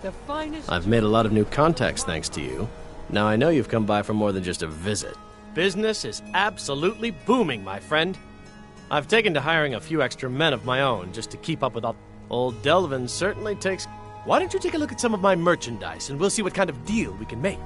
The finest. I've made a lot of new contacts thanks to you. Now I know you've come by for more than just a visit. Business is absolutely booming, my friend. I've taken to hiring a few extra men of my own just to keep up with all... Old Delvin certainly takes... Why don't you take a look at some of my merchandise and we'll see what kind of deal we can make.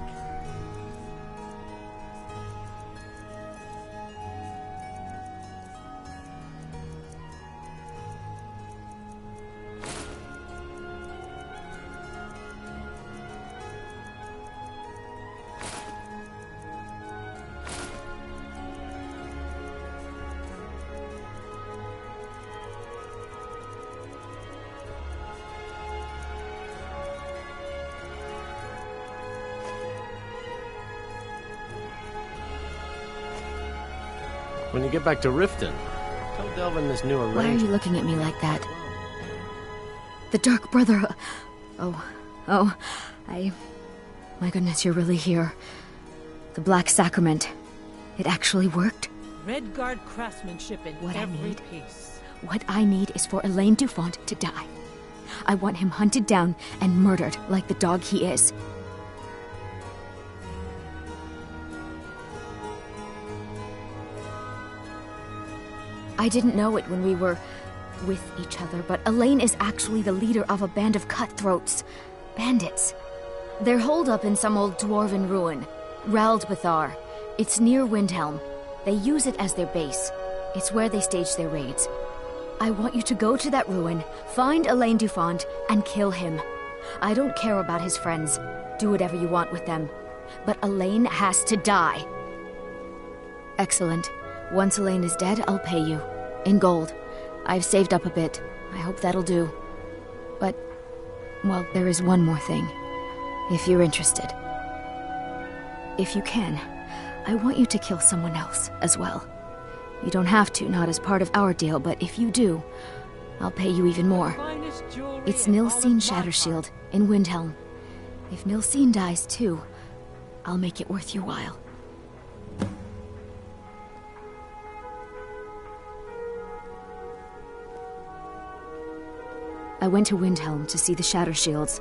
When you get back to Riften, tell Delvin this new arrangement. Why are you looking at me like that? The Dark Brother... My goodness, you're really here. The Black Sacrament. It actually worked? Redguard craftsmanship in every piece. What I need is for Elaine Dufont to die. I want him hunted down and murdered like the dog he is. I didn't know it when we were with each other, but Elaine is actually the leader of a band of cutthroats. Bandits. They're holed up in some old dwarven ruin. Raldbathar. It's near Windhelm. They use it as their base. It's where they stage their raids. I want you to go to that ruin, find Elaine Dufont, and kill him. I don't care about his friends. Do whatever you want with them. But Elaine has to die. Excellent. Once Elaine is dead, I'll pay you. In gold. I've saved up a bit. I hope that'll do. But, well, there is one more thing. If you're interested. If you can, I want you to kill someone else as well. You don't have to, not as part of our deal, but if you do, I'll pay you even more. It's Nilsine Shattershield in Windhelm. If Nilsine dies too, I'll make it worth your while. I went to Windhelm to see the Shattershields.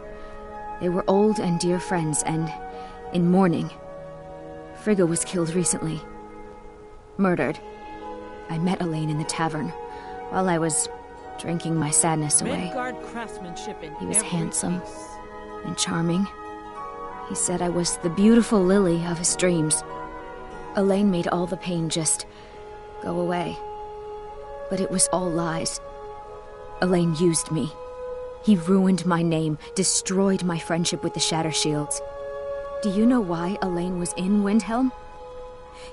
They were old and dear friends, and in mourning. Frigga was killed recently. Murdered. I met Elaine in the tavern, while I was drinking my sadness away. He was handsome and charming. He said I was the beautiful lily of his dreams. Elaine made all the pain just go away. But it was all lies. Elaine used me. He ruined my name, destroyed my friendship with the Shattershields. Do you know why Elaine was in Windhelm?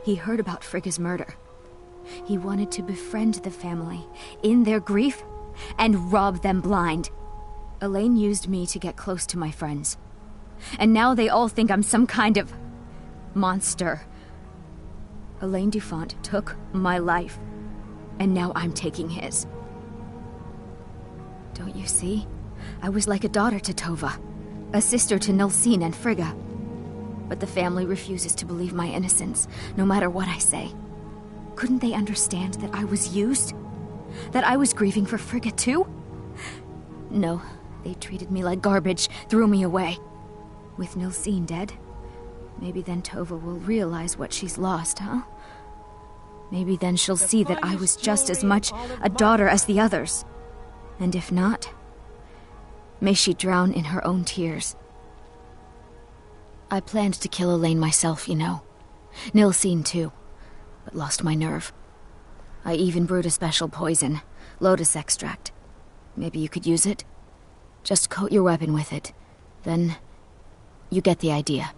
He heard about Frigga's murder. He wanted to befriend the family, in their grief, and rob them blind. Elaine used me to get close to my friends. And now they all think I'm some kind of monster. Elaine Dufont took my life, and now I'm taking his. Don't you see? I was like a daughter to Tova, a sister to Nilsine and Frigga. But the family refuses to believe my innocence, no matter what I say. Couldn't they understand that I was used? That I was grieving for Frigga too? No, they treated me like garbage, threw me away. With Nilsine dead, maybe then Tova will realize what she's lost, huh? Maybe then she'll see that I was just as much a daughter as the others. And if not, may she drown in her own tears. I planned to kill Elaine myself, you know. Nilsine too, but lost my nerve. I even brewed a special poison, lotus extract. Maybe you could use it? Just coat your weapon with it. Then, you get the idea.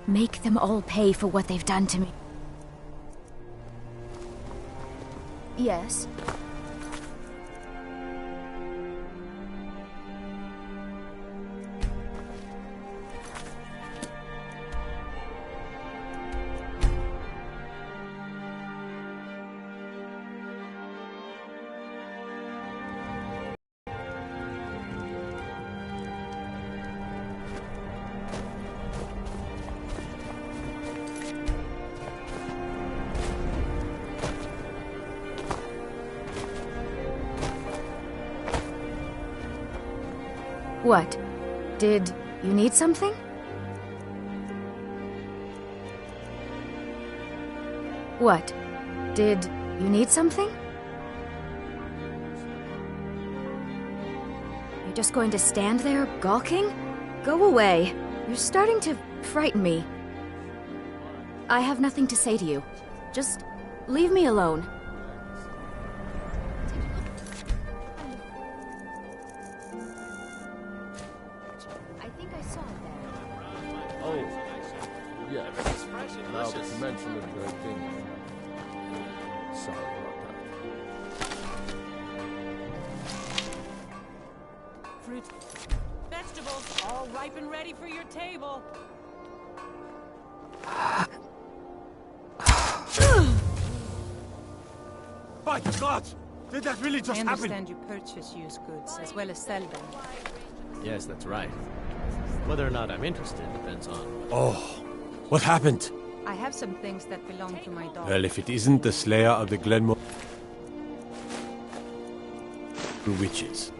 Make them all pay for what they've done to me. Yes? What? Did you need something? What? Did you need something? You're just going to stand there, gawking? Go away. You're starting to frighten me. I have nothing to say to you. Just leave me alone. I think I saw it there. Oh, yes. Now that you mention it, I think... Sorry about that. Fruit, vegetables, all ripe and ready for your table. By the gods! Did that really just I happen? understand you purchase used goods as well as sell them. Yes, that's right. Whether or not I'm interested depends on... Oh, what happened? I have some things that belong to my dog. Well, if it isn't the slayer of the Glenmore witches.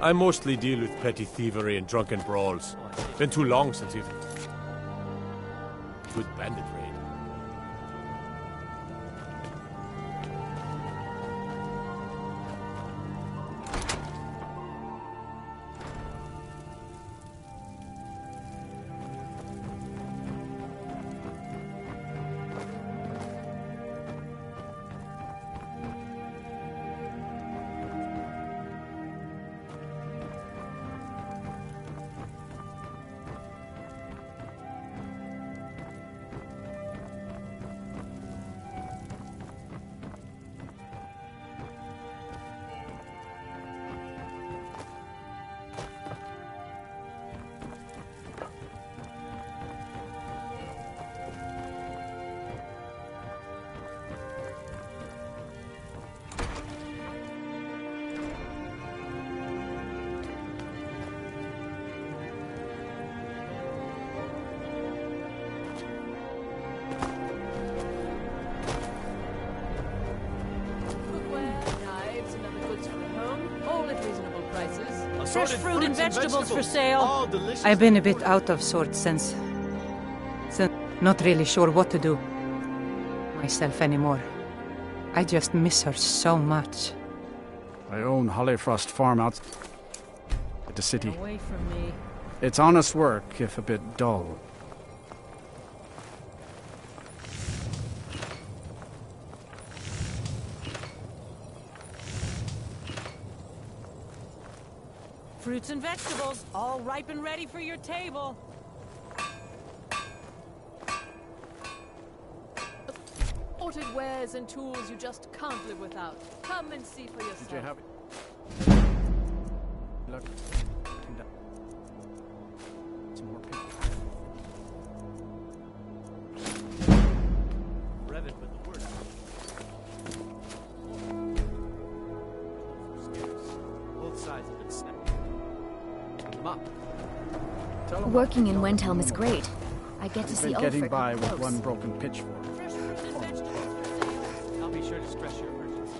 I mostly deal with petty thievery and drunken brawls. Been too long since you've... Good bandit raid. Fresh fruit and vegetables for sale. All delicious. I've been a bit out of sorts since not really sure what to do myself anymore. I just miss her so much. I own Hollyfrost Farm out at the city. Away from me. It's honest work, if a bit dull. Fruits and vegetables, all ripe and ready for your table. Imported wares and tools you just can't live without. Come and see for yourself. Did you have it? Look. Some more people. Revan put the word out. Both sides have been snapped. Them up. Tell 'em Working in Wendhelm is great. I get to I've see been getting Ulfric by up with close. one broken pitchfork. Fresh fruit and vegetables. I'll be sure to stress your urgency.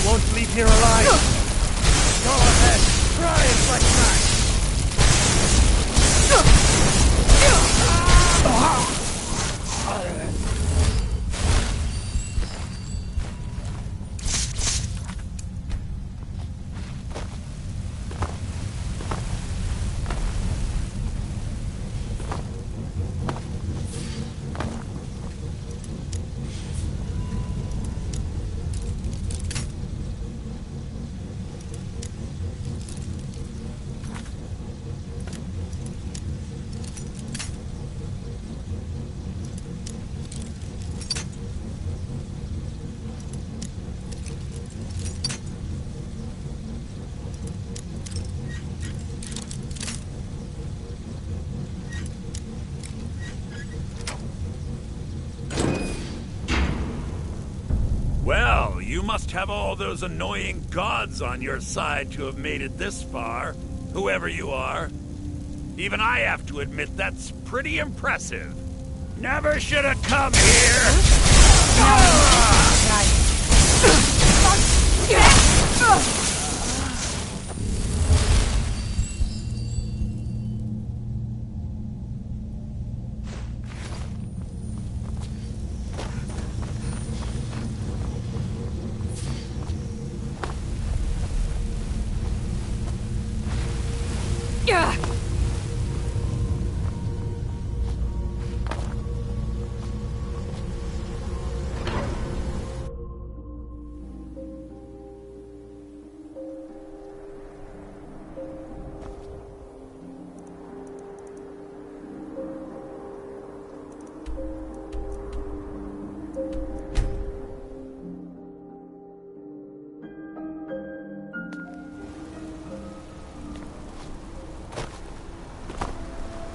Won't leave here alive! Go ahead, try it like that! You must have all those annoying gods on your side to have made it this far, whoever you are. Even I have to admit that's pretty impressive. Never should have come here!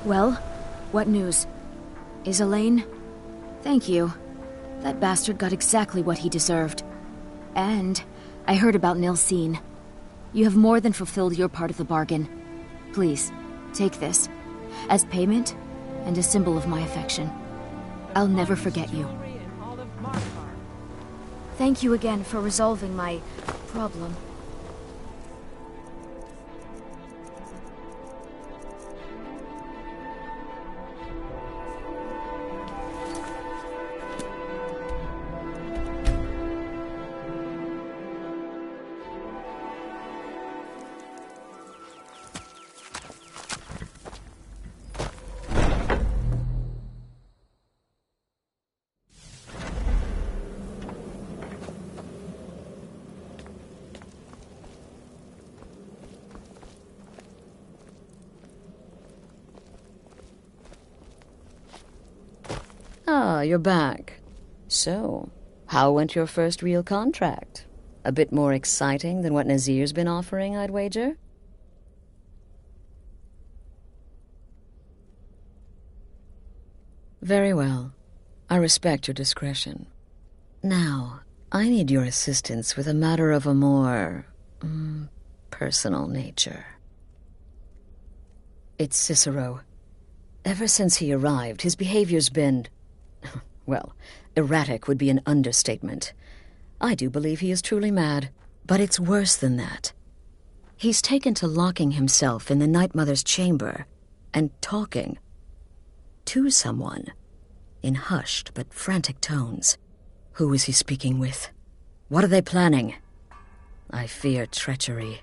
Well, what news? Is Elaine? Thank you. That bastard got exactly what he deserved. And I heard about Nilsine. You have more than fulfilled your part of the bargain. Please, take this, as payment and a symbol of my affection. I'll never forget you. Thank you again for resolving my problem. Ah, you're back. So, how went your first real contract? A bit more exciting than what Nazir's been offering, I'd wager? Very well. I respect your discretion. Now, I need your assistance with a matter of a more... personal nature. It's Cicero. Ever since he arrived, his behavior's been... well, erratic would be an understatement. I do believe he is truly mad, but it's worse than that. He's taken to locking himself in the Night Mother's chamber and talking to someone in hushed but frantic tones. Who is he speaking with? What are they planning? I fear treachery.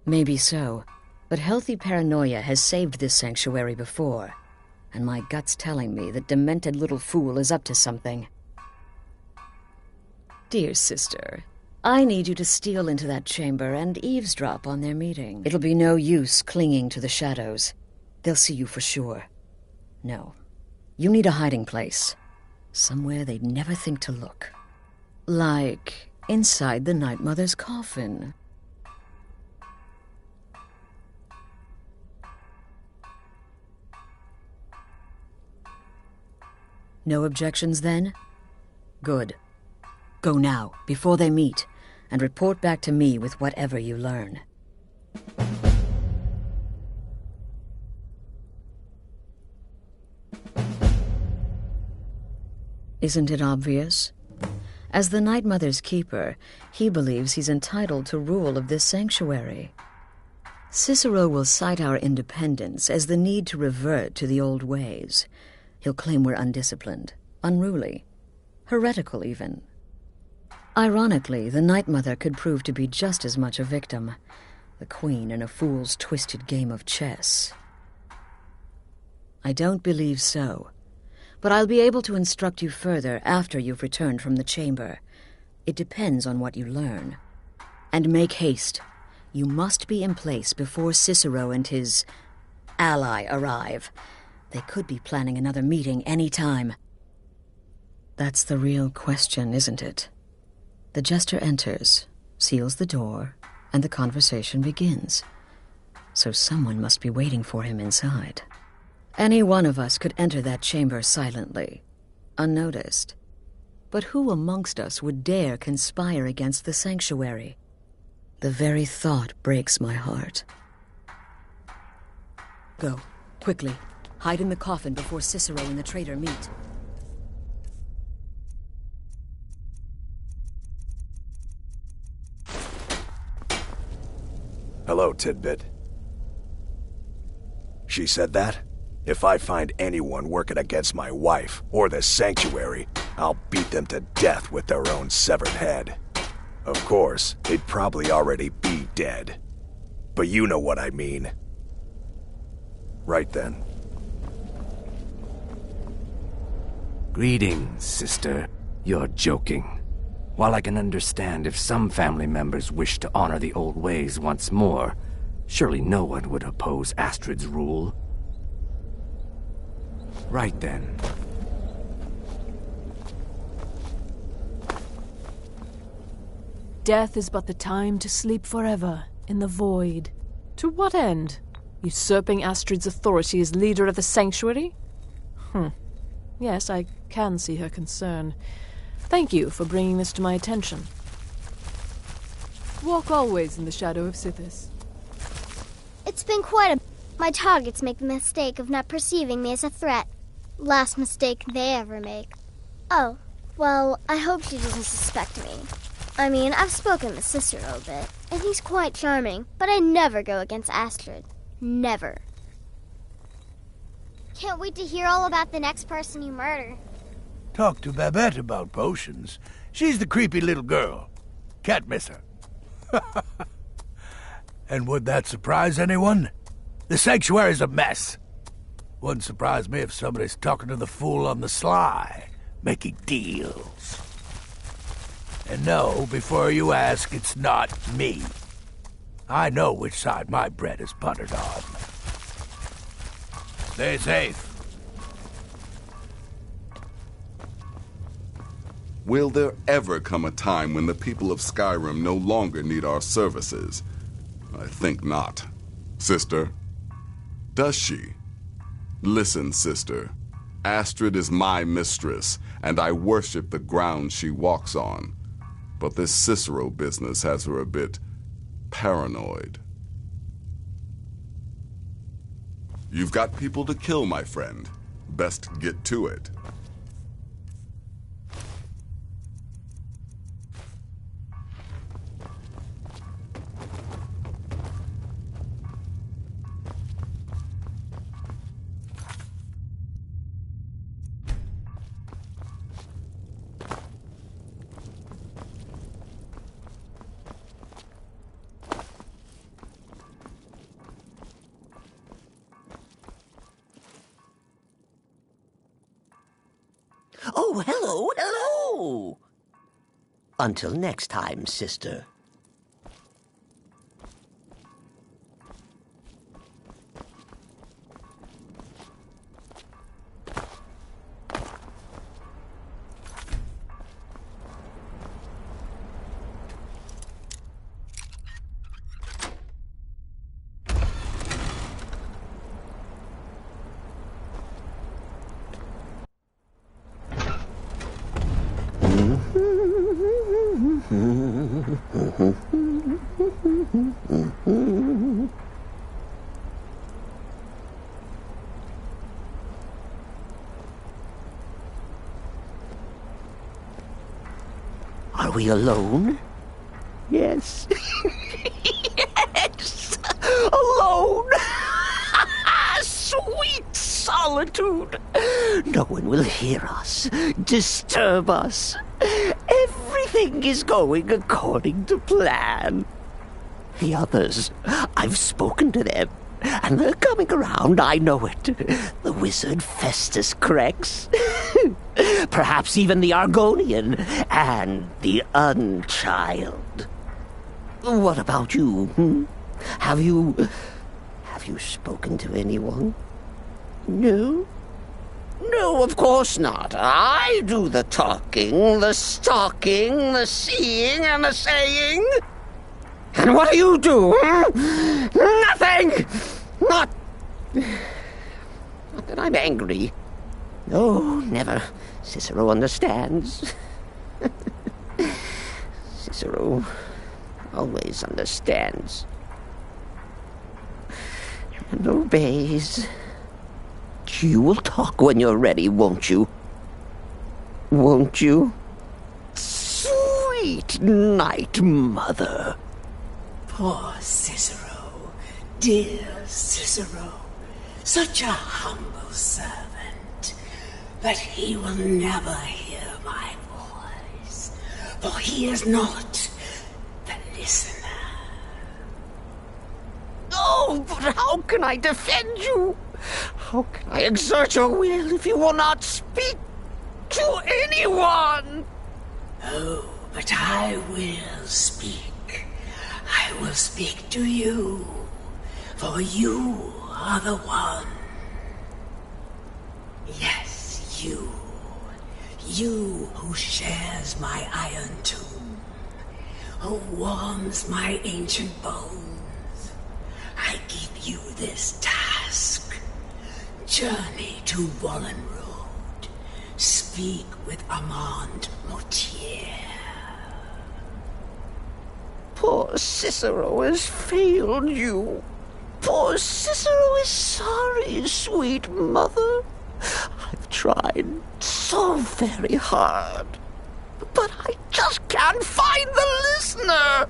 Maybe so, but healthy paranoia has saved this sanctuary before, and my gut's telling me that demented little fool is up to something. Dear sister, I need you to steal into that chamber and eavesdrop on their meeting. It'll be no use clinging to the shadows. They'll see you for sure. No, you need a hiding place. Somewhere they'd never think to look. Like inside the Night Mother's coffin. No objections, then? Good. Go now, before they meet, and report back to me with whatever you learn. Isn't it obvious? As the Night Mother's keeper, he believes he's entitled to rule of this sanctuary. Cicero will cite our independence as the need to revert to the old ways. He'll claim we're undisciplined, unruly, heretical even. Ironically, the Night Mother could prove to be just as much a victim, the queen in a fool's twisted game of chess. I don't believe so, but I'll be able to instruct you further after you've returned from the chamber. It depends on what you learn. And make haste. You must be in place before Cicero and his ally arrive. They could be planning another meeting any time. That's the real question, isn't it? The jester enters, seals the door, and the conversation begins. So someone must be waiting for him inside. Any one of us could enter that chamber silently, unnoticed. But who amongst us would dare conspire against the sanctuary? The very thought breaks my heart. Go, quickly. Hide in the coffin before Cicero and the traitor meet. Hello, Tidbit. She said that? If I find anyone working against my wife or the sanctuary, I'll beat them to death with their own severed head. Of course, they'd probably already be dead. But you know what I mean. Right then. Greetings, sister. You're joking. While I can understand if some family members wish to honor the old ways once more, surely no one would oppose Astrid's rule. Right then. Death is but the time to sleep forever in the void. To what end? Usurping Astrid's authority as leader of the sanctuary? Yes, I can see her concern. Thank you for bringing this to my attention. Walk always in the shadow of Sithis. It's been quite a... My targets make the mistake of not perceiving me as a threat. Last mistake they ever make. Oh, well, I hope she doesn't suspect me. I mean, I've spoken with Cicero a bit, and he's quite charming, but I never go against Astrid. Never. Can't wait to hear all about the next person you murder. Talk to Babette about potions. She's the creepy little girl. Can't miss her. And would that surprise anyone? The sanctuary's a mess. Wouldn't surprise me if somebody's talking to the fool on the sly, making deals. And no, before you ask, it's not me. I know which side my bread is buttered on. Stay safe. Will there ever come a time when the people of Skyrim no longer need our services? I think not. Sister? Does she? Listen, sister. Astrid is my mistress, and I worship the ground she walks on. But this Cicero business has her a bit paranoid. You've got people to kill, my friend. Best get to it. Oh, hello, hello! Until next time, sister. Are we alone? Yes. Yes! Alone! Sweet solitude! No one will hear us, disturb us. Everything is going according to plan. The others, I've spoken to them, and they're coming around, I know it. The wizard Festus Crex. Perhaps even the Argonian and the Unchild. What about you? Have you spoken to anyone? No? No, of course not. I do the talking, the stalking, the seeing, and the saying. And what do you do? Nothing! Not the angry. No, never. Cicero understands. Cicero always understands. And obeys. You will talk when you're ready, won't you? Won't you? Sweet night, Mother. Poor Cicero, dear Cicero, such a humble servant, but he will never hear my voice, for he is not the listener. Oh, but how can I defend you? How can I exert your will if you will not speak to anyone? Oh, but I will speak. I will speak to you, for you are the one. Yes, you. You who shares my iron tomb, who warms my ancient bones. I give you this task. Journey to Wallen Road. Speak with Armand Mortier. Poor Cicero has failed you. Poor Cicero is sorry, sweet mother. I've tried so very hard, but I just can't find the listener.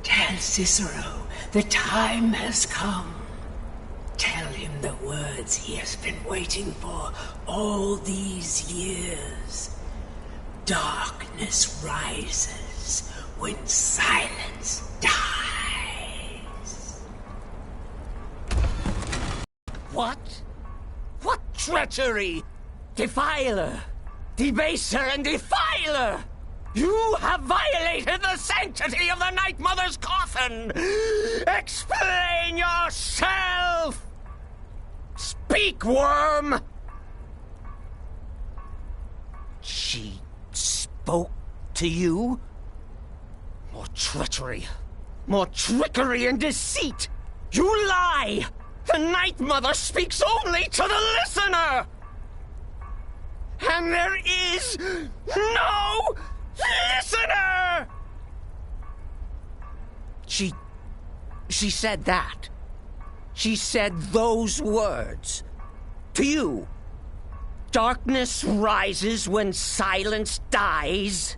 Tell Cicero the time has come. Tell him the words he has been waiting for all these years. Darkness rises when silence dies. What? What treachery? Defiler! Debaser and defiler! You have violated the sanctity of the Night Mother's coffin! Explain yourself! Speak, worm! She spoke to you? More treachery. More trickery and deceit! You lie! The Night Mother speaks only to the listener! And there is no listener! She said that. She said those words. To you. Darkness rises when silence dies.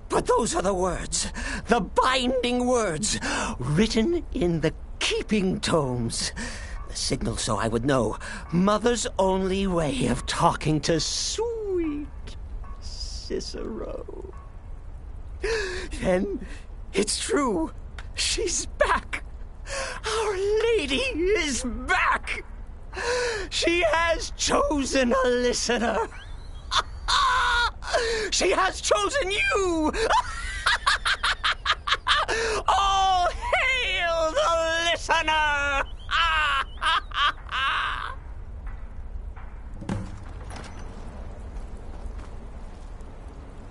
But those are the words, the binding words, written in the keeping tomes. The signal so I would know. Mother's only way of talking to sweet Cicero. Then it's true. She's back. Our Lady is back. She has chosen a listener. She has chosen you. All hail the listener.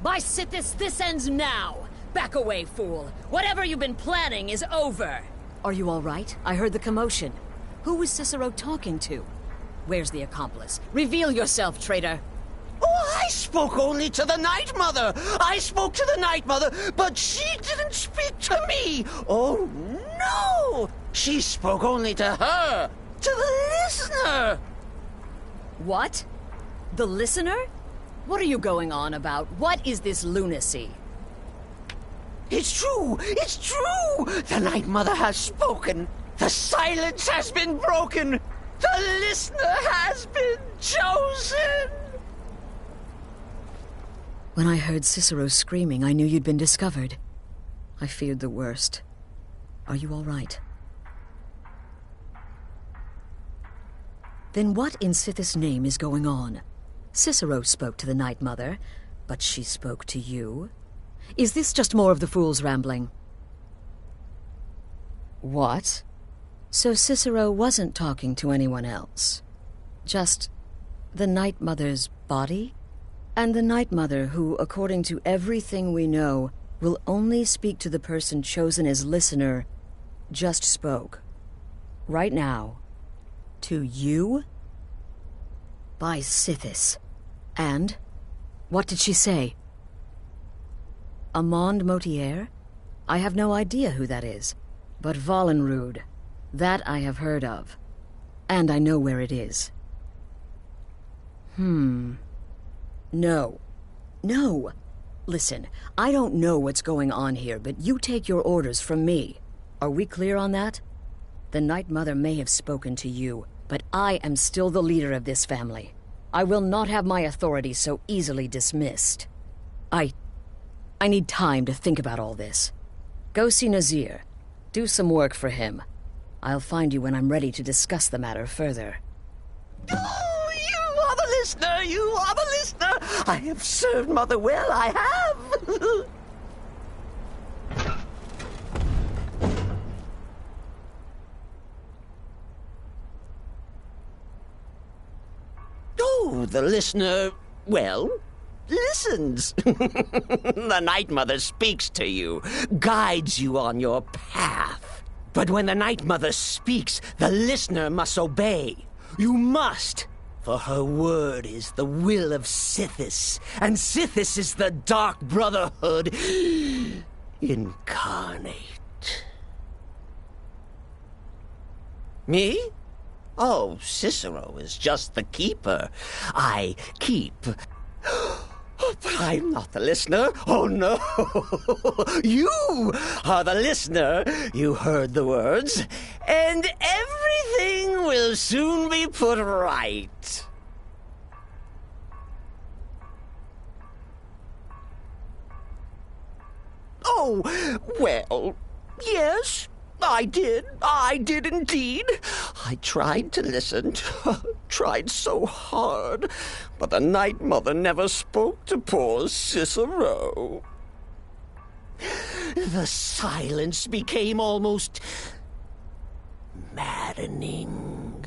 By Sithis, this ends now. Back away, fool. Whatever you've been planning is over. Are you all right? I heard the commotion. Who was Cicero talking to? Where's the accomplice? Reveal yourself, traitor. Oh, I spoke only to the Night Mother. I spoke to the Night Mother, but she didn't speak to me. Oh, no. She spoke only to her, to the listener. What? The listener? What are you going on about? What is this lunacy? It's true! It's true! The Night Mother has spoken! The silence has been broken! The listener has been chosen! When I heard Cicero screaming, I knew you'd been discovered. I feared the worst. Are you all right? Then what in Sithis' name is going on? Cicero spoke to the Night Mother, but she spoke to you? Is this just more of the fool's rambling? What? So Cicero wasn't talking to anyone else? Just the Night Mother's body? And the Night Mother who, according to everything we know, will only speak to the person chosen as listener, just spoke. Right now. To you? By Sithis. And? What did she say? Amand Motier? I have no idea who that is. But Valenrud, that I have heard of. And I know where it is. No. No! Listen, I don't know what's going on here, but you take your orders from me. Are we clear on that? The Night Mother may have spoken to you, but I am still the leader of this family. I will not have my authority so easily dismissed. I need time to think about all this. Go see Nazir. Do some work for him. I'll find you when I'm ready to discuss the matter further. Oh, you are the listener! You are the listener! I have served Mother well, I have! Oh, the listener, well, listens. The Night Mother speaks to you, guides you on your path. But when the Night Mother speaks, the listener must obey. You must, for her word is the will of Sithis, and Sithis is the Dark Brotherhood incarnate. Me? Oh, Cicero is just the keeper. I keep. Oh, but I'm not the listener. Oh, no. You are the listener. You heard the words. And everything will soon be put right. Oh, well, yes. I did indeed. I tried to listen, tried so hard, but the Night Mother never spoke to poor Cicero. The silence became almost maddening.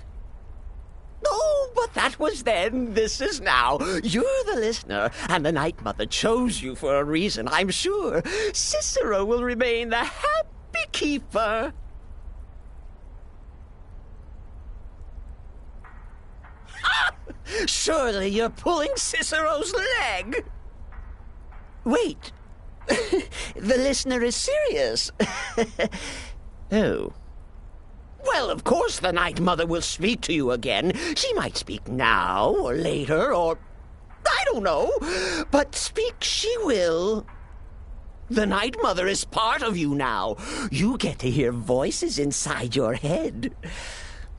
Oh, but that was then, this is now. You're the listener, and the Night Mother chose you for a reason, I'm sure. Cicero will remain the happy keeper. Surely you're pulling Cicero's leg. Wait. The listener is serious. Oh. Well, of course the Night Mother will speak to you again. She might speak now or later or... I don't know. But speak she will. The Night Mother is part of you now. You get to hear voices inside your head.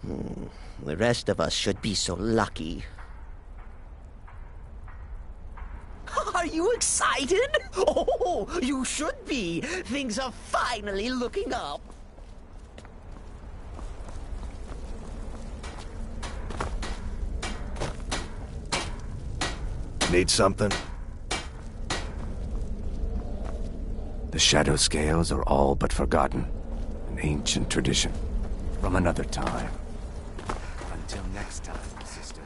The rest of us should be so lucky. Are you excited? Oh, you should be. Things are finally looking up. Need something? The shadow scales are all but forgotten. An ancient tradition from another time. Until next time, sister.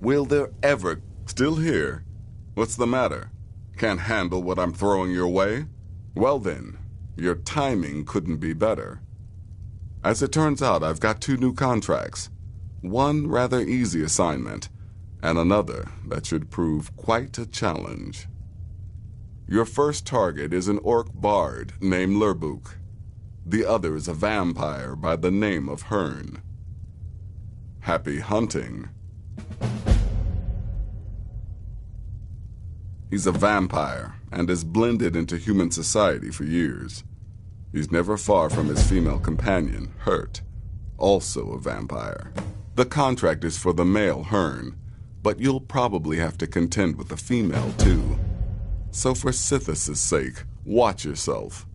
Will there ever... Still here? What's the matter? Can't handle what I'm throwing your way? Well then, your timing couldn't be better. As it turns out, I've got 2 new contracts. One rather easy assignment, and another that should prove quite a challenge. Your first target is an orc bard named Lurbuk. The other is a vampire by the name of Hearn. Happy hunting. He's a vampire and has blended into human society for years. He's never far from his female companion, Hurt, also a vampire. The contract is for the male Hearn, but you'll probably have to contend with the female too. So for Sithis' sake, watch yourself.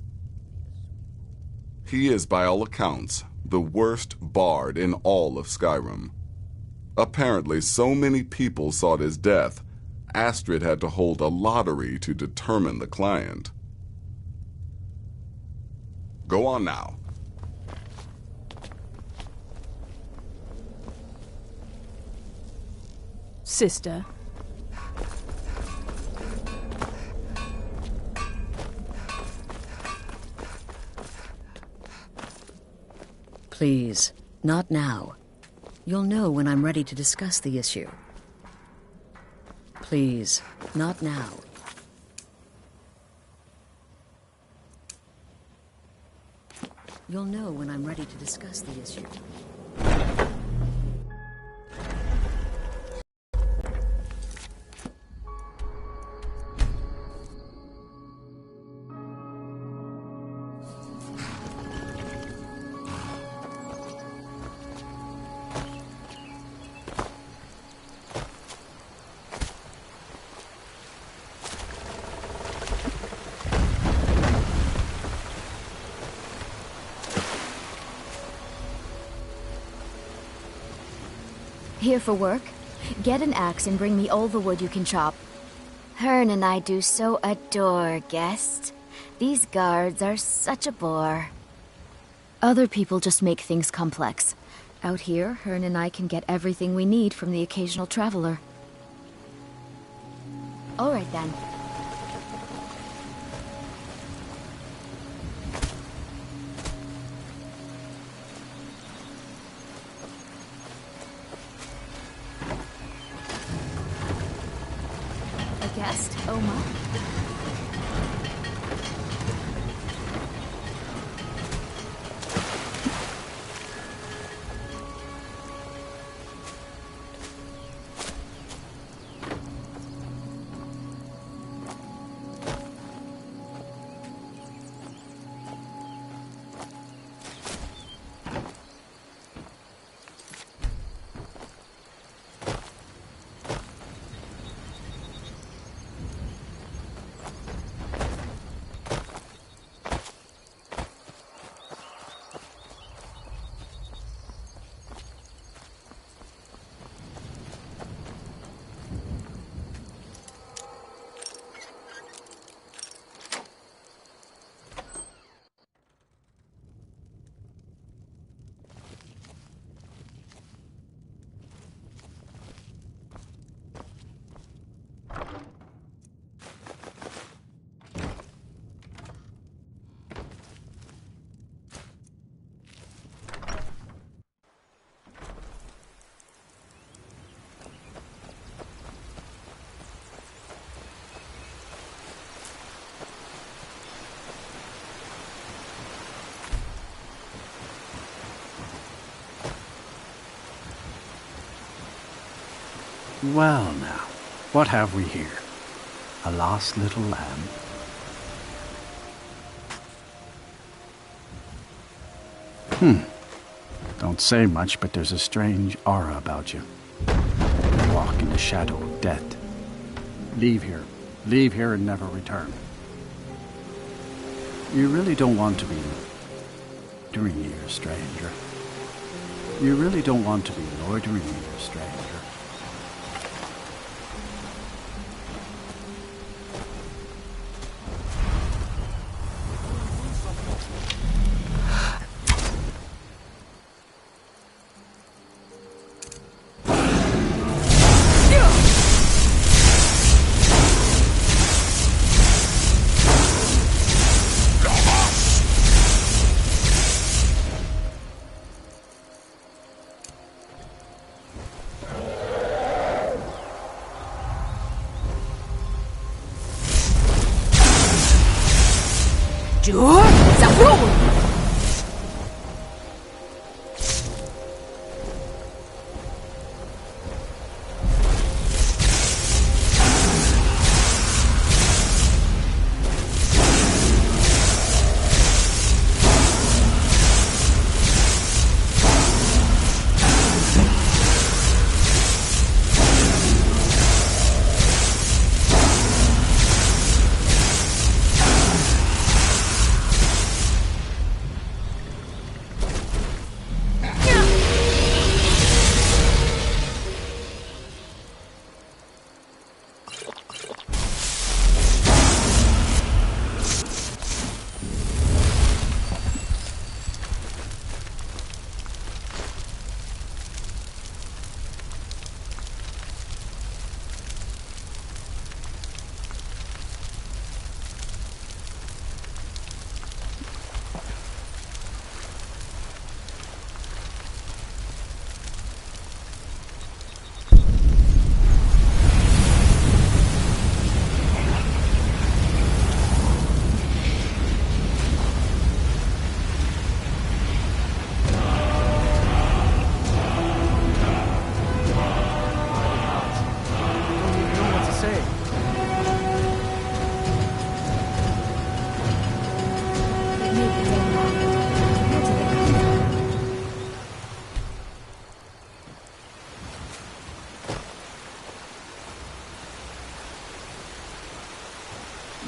He is, by all accounts, the worst bard in all of Skyrim. Apparently, so many people sought his death, Astrid had to hold a lottery to determine the client. Go on now. Sister. Please, not now. You'll know when I'm ready to discuss the issue. Please, not now. You'll know when I'm ready to discuss the issue. Here for work? Get an axe and bring me all the wood you can chop. Hearn and I do so adore guests. These guards are such a bore. Other people just make things complex. Out here, Hearn and I can get everything we need from the occasional traveler. All right then. Guest? Oh my. Well now, what have we here? A lost little lamb. Don't say much, but there's a strange aura about you. You walk in the shadow of death. Leave here. Leave here and never return. You really don't want to be loitering here, stranger. You really don't want to be loitering here, stranger. Jur Zavrun!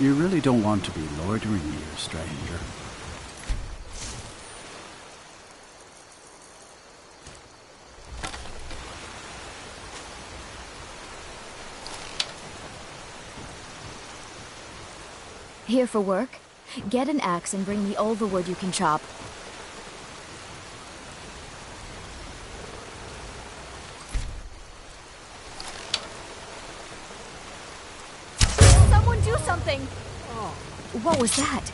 You really don't want to be loitering here, stranger. Here for work? Get an axe and bring me all the wood you can chop. Someone do something! Oh, what was that?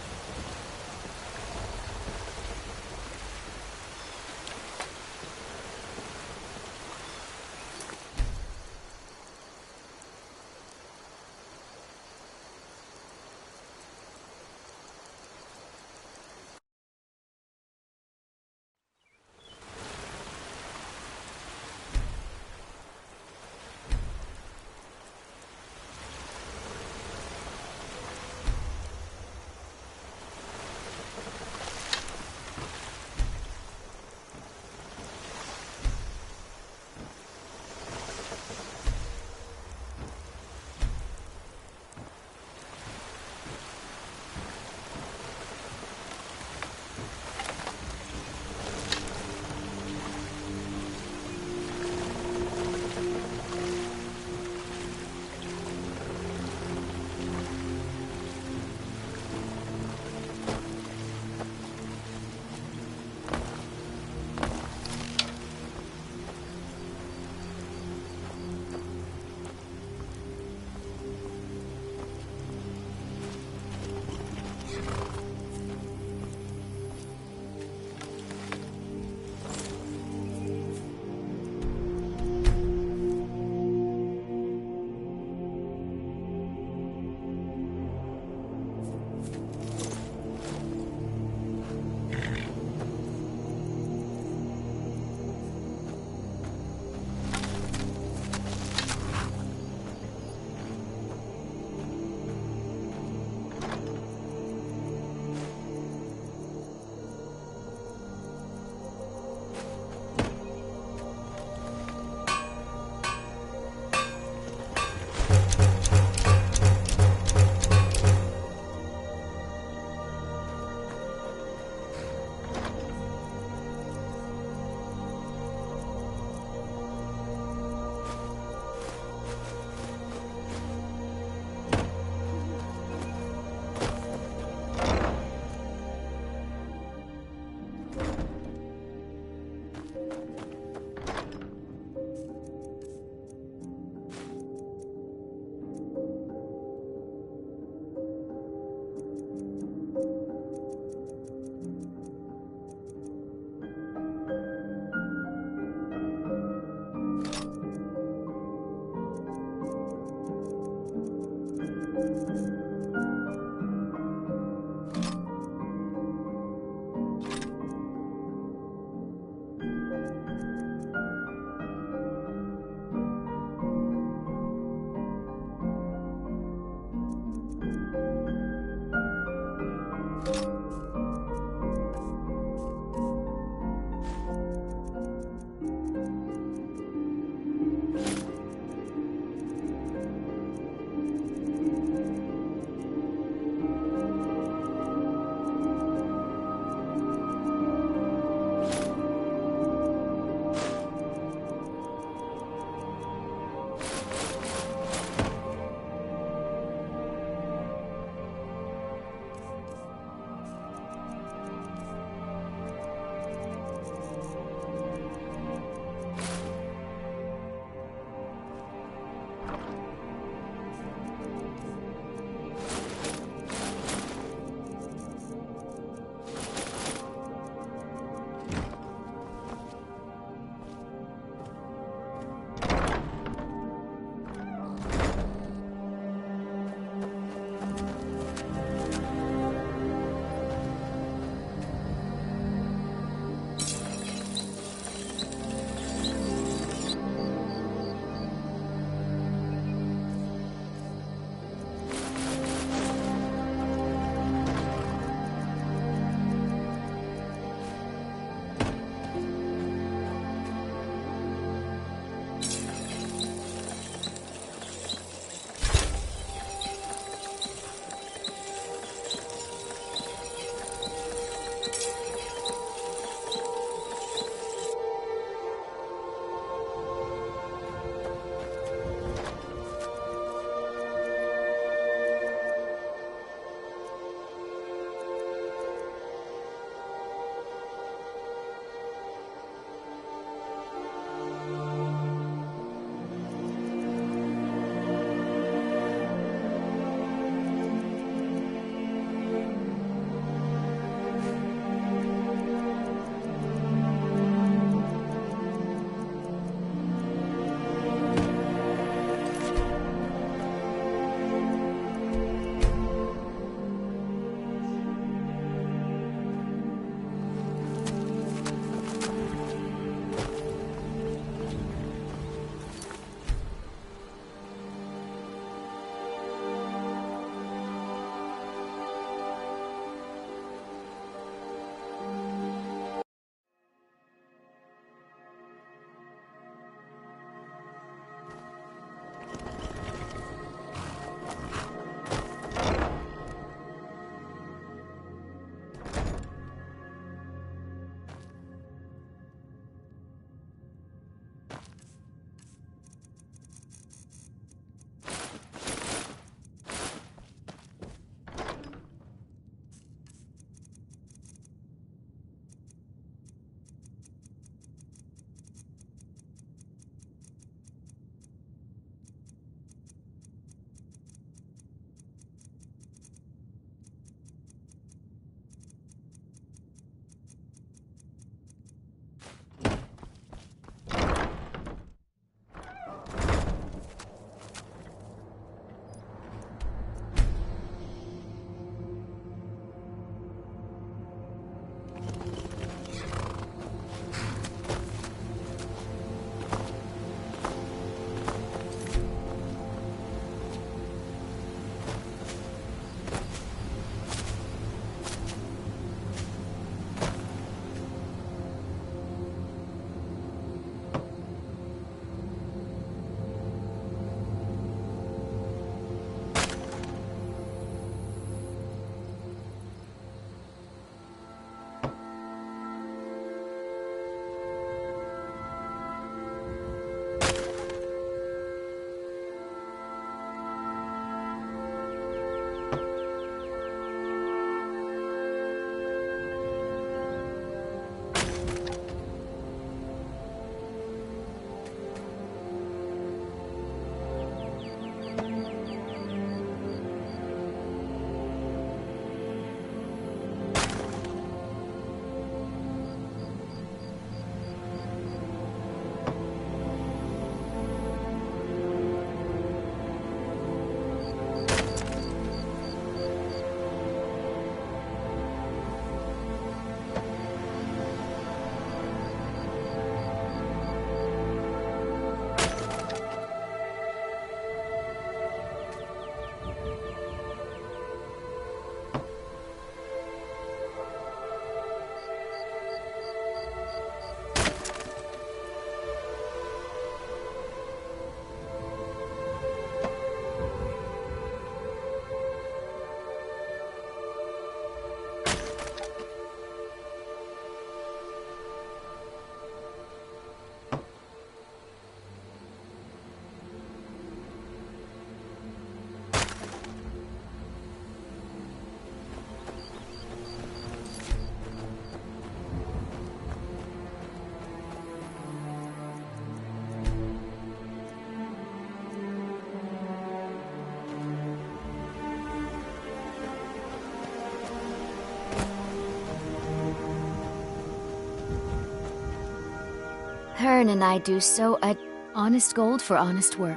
Aaron and I do so at honest gold for honest work.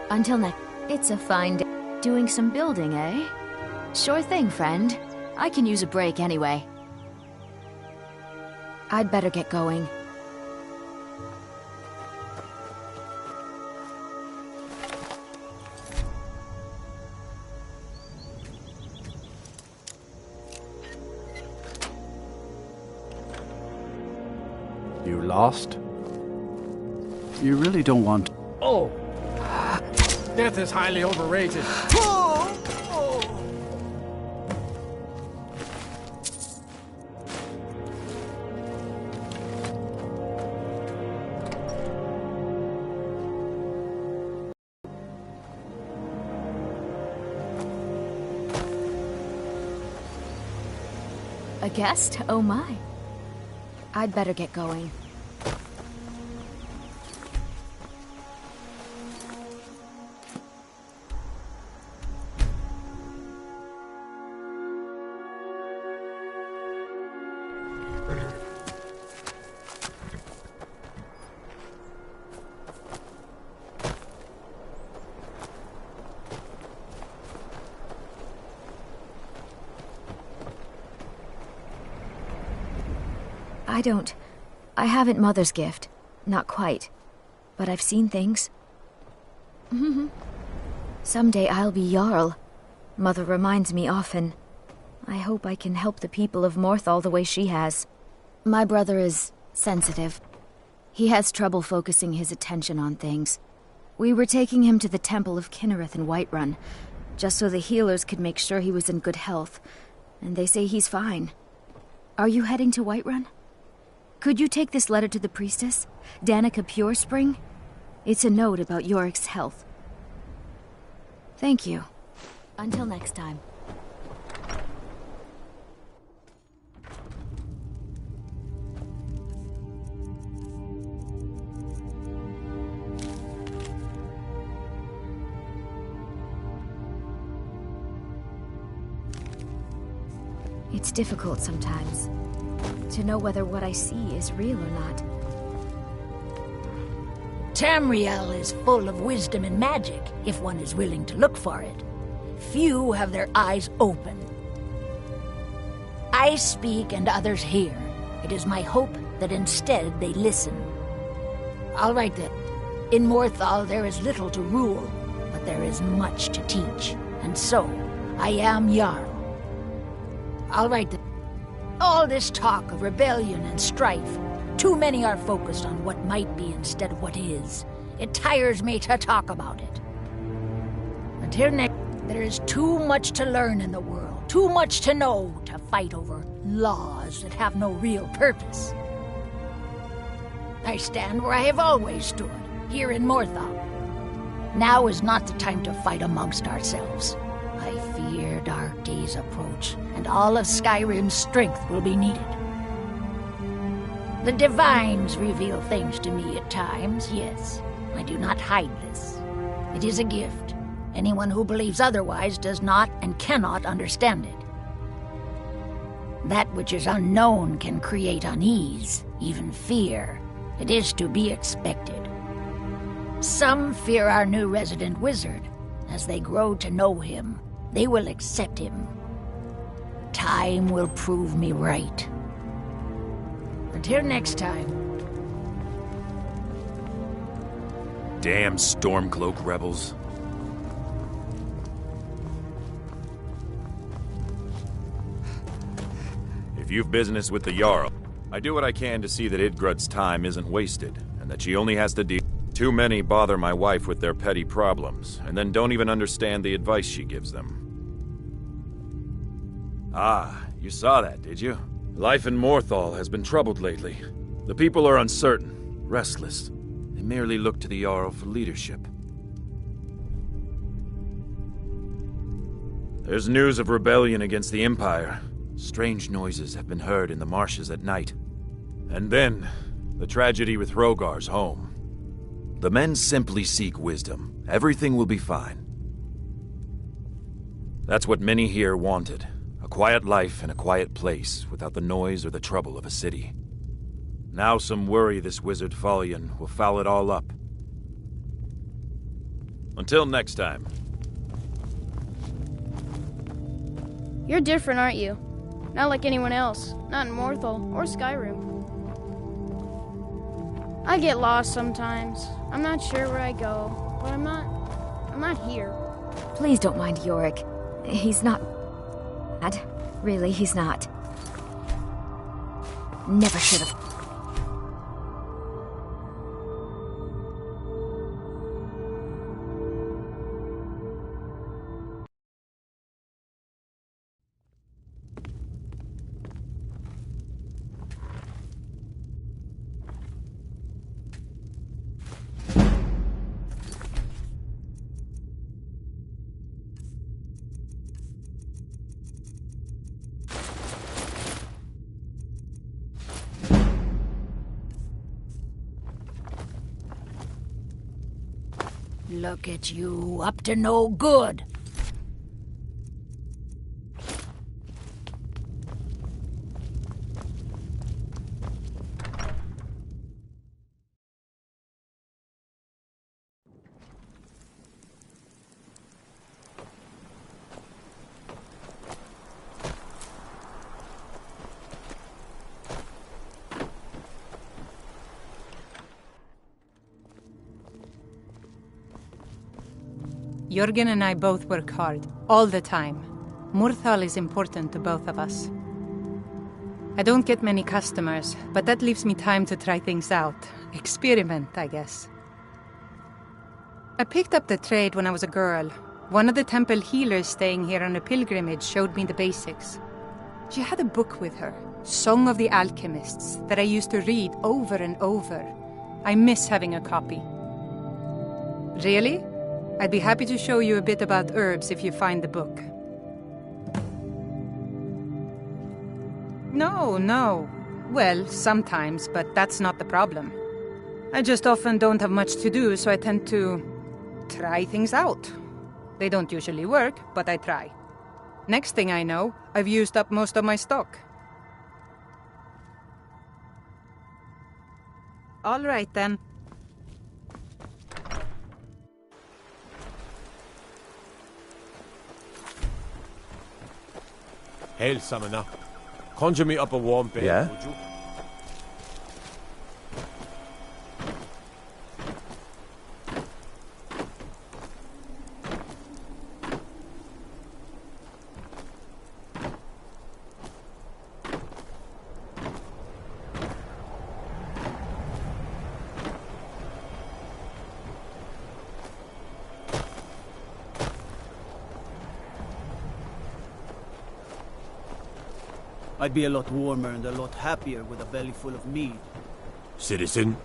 Until next, it's a fine day. Doing some building, eh? Sure thing, friend. I can use a break anyway. I'd better get going. You lost? You really don't want... Oh! Death is highly overrated. A guest? Oh my. I'd better get going. I haven't Mother's gift. Not quite. But I've seen things. Someday I'll be Jarl. Mother reminds me often. I hope I can help the people of Morthal the way she has. My brother is sensitive. He has trouble focusing his attention on things. We were taking him to the Temple of Kinnereth in Whiterun, just so the healers could make sure he was in good health. And they say he's fine. Are you heading to Whiterun? Could you take this letter to the priestess, Danica Purespring? It's a note about Yorick's health. Thank you. Until next time. It's difficult sometimes to know whether what I see is real or not. Tamriel is full of wisdom and magic, if one is willing to look for it. Few have their eyes open. I speak and others hear. It is my hope that instead they listen. All right then. In Morthal there is little to rule, but there is much to teach. And so, I am Jarl. All right then. All this talk of rebellion and strife, too many are focused on what might be instead of what is. It tires me to talk about it. Until next, there is too much to learn in the world, too much to know to fight over laws that have no real purpose. I stand where I have always stood, here in Morthal. Now is not the time to fight amongst ourselves. I fear dark days approach, and all of Skyrim's strength will be needed. The divines reveal things to me at times, yes. I do not hide this. It is a gift. Anyone who believes otherwise does not and cannot understand it. That which is unknown can create unease, even fear. It is to be expected. Some fear our new resident wizard. As they grow to know him, they will accept him. Time will prove me right. Until next time. Damn Stormcloak rebels. If you've business with the Jarl, I do what I can to see that Idgrud's time isn't wasted, and that she only has to deal. Too many bother my wife with their petty problems, and then don't even understand the advice she gives them. Ah, you saw that, did you? Life in Morthal has been troubled lately. The people are uncertain, restless. They merely look to the Jarl for leadership. There's news of rebellion against the Empire. Strange noises have been heard in the marshes at night. And then, the tragedy with Rogar's home. The men simply seek wisdom. Everything will be fine. That's what many here wanted. A quiet life in a quiet place without the noise or the trouble of a city. Now some worry this wizard Fallion will foul it all up. Until next time. You're different, aren't you? Not like anyone else. Not in Morthal or Skyrim. I get lost sometimes. I'm not sure where I go, but I'm not here. Please don't mind Yorick. He's not bad. Really, he's not. Never should have. Look at you, up to no good. Jörgen and I both work hard, all the time. Morthal is important to both of us. I don't get many customers, but that leaves me time to try things out. Experiment, I guess. I picked up the trade when I was a girl. One of the temple healers staying here on a pilgrimage showed me the basics. She had a book with her, Song of the Alchemists, that I used to read over and over. I miss having a copy. Really? I'd be happy to show you a bit about herbs if you find the book. No. Well, sometimes, but that's not the problem. I just often don't have much to do, so I tend to try things out. They don't usually work, but I try. Next thing I know, I've used up most of my stock. All right, then. Hail, Summoner. Conjure me up a warm bed, Yeah? would you? I'd be a lot warmer and a lot happier with a belly full of mead. Citizen?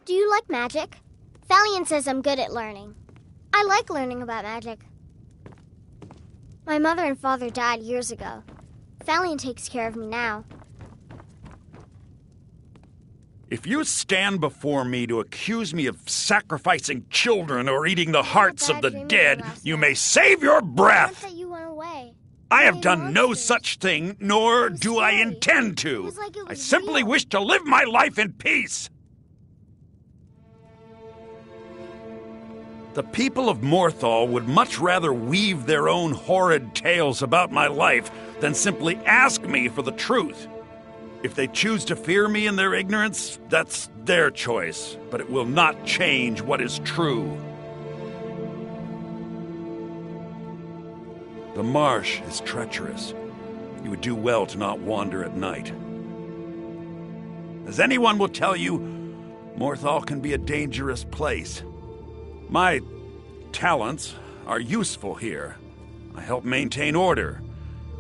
Do you like magic? Valiant says I'm good at learning. I like learning about magic. My mother and father died years ago. Valiant takes care of me now. If you stand before me to accuse me of sacrificing children or eating the hearts of the dead, you may save your breath. That you went away. I have done no such thing, nor do I intend to. I simply wish to live my life in peace. The people of Morthal would much rather weave their own horrid tales about my life than simply ask me for the truth. If they choose to fear me in their ignorance, that's their choice, but it will not change what is true. The marsh is treacherous. You would do well to not wander at night. As anyone will tell you, Morthal can be a dangerous place. My talents are useful here. I help maintain order,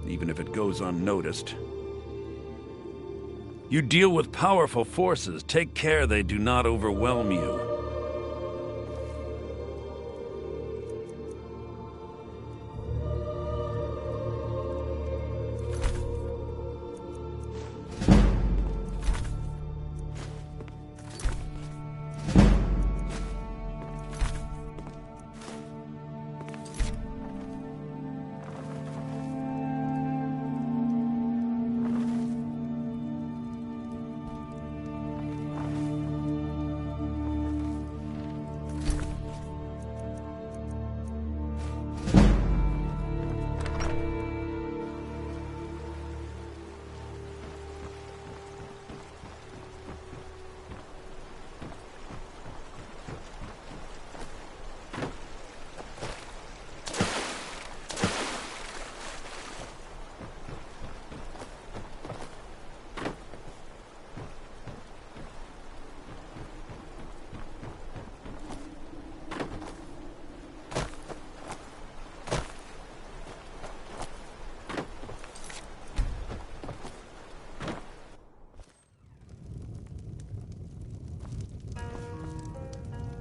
even if it goes unnoticed. You deal with powerful forces. Take care they do not overwhelm you.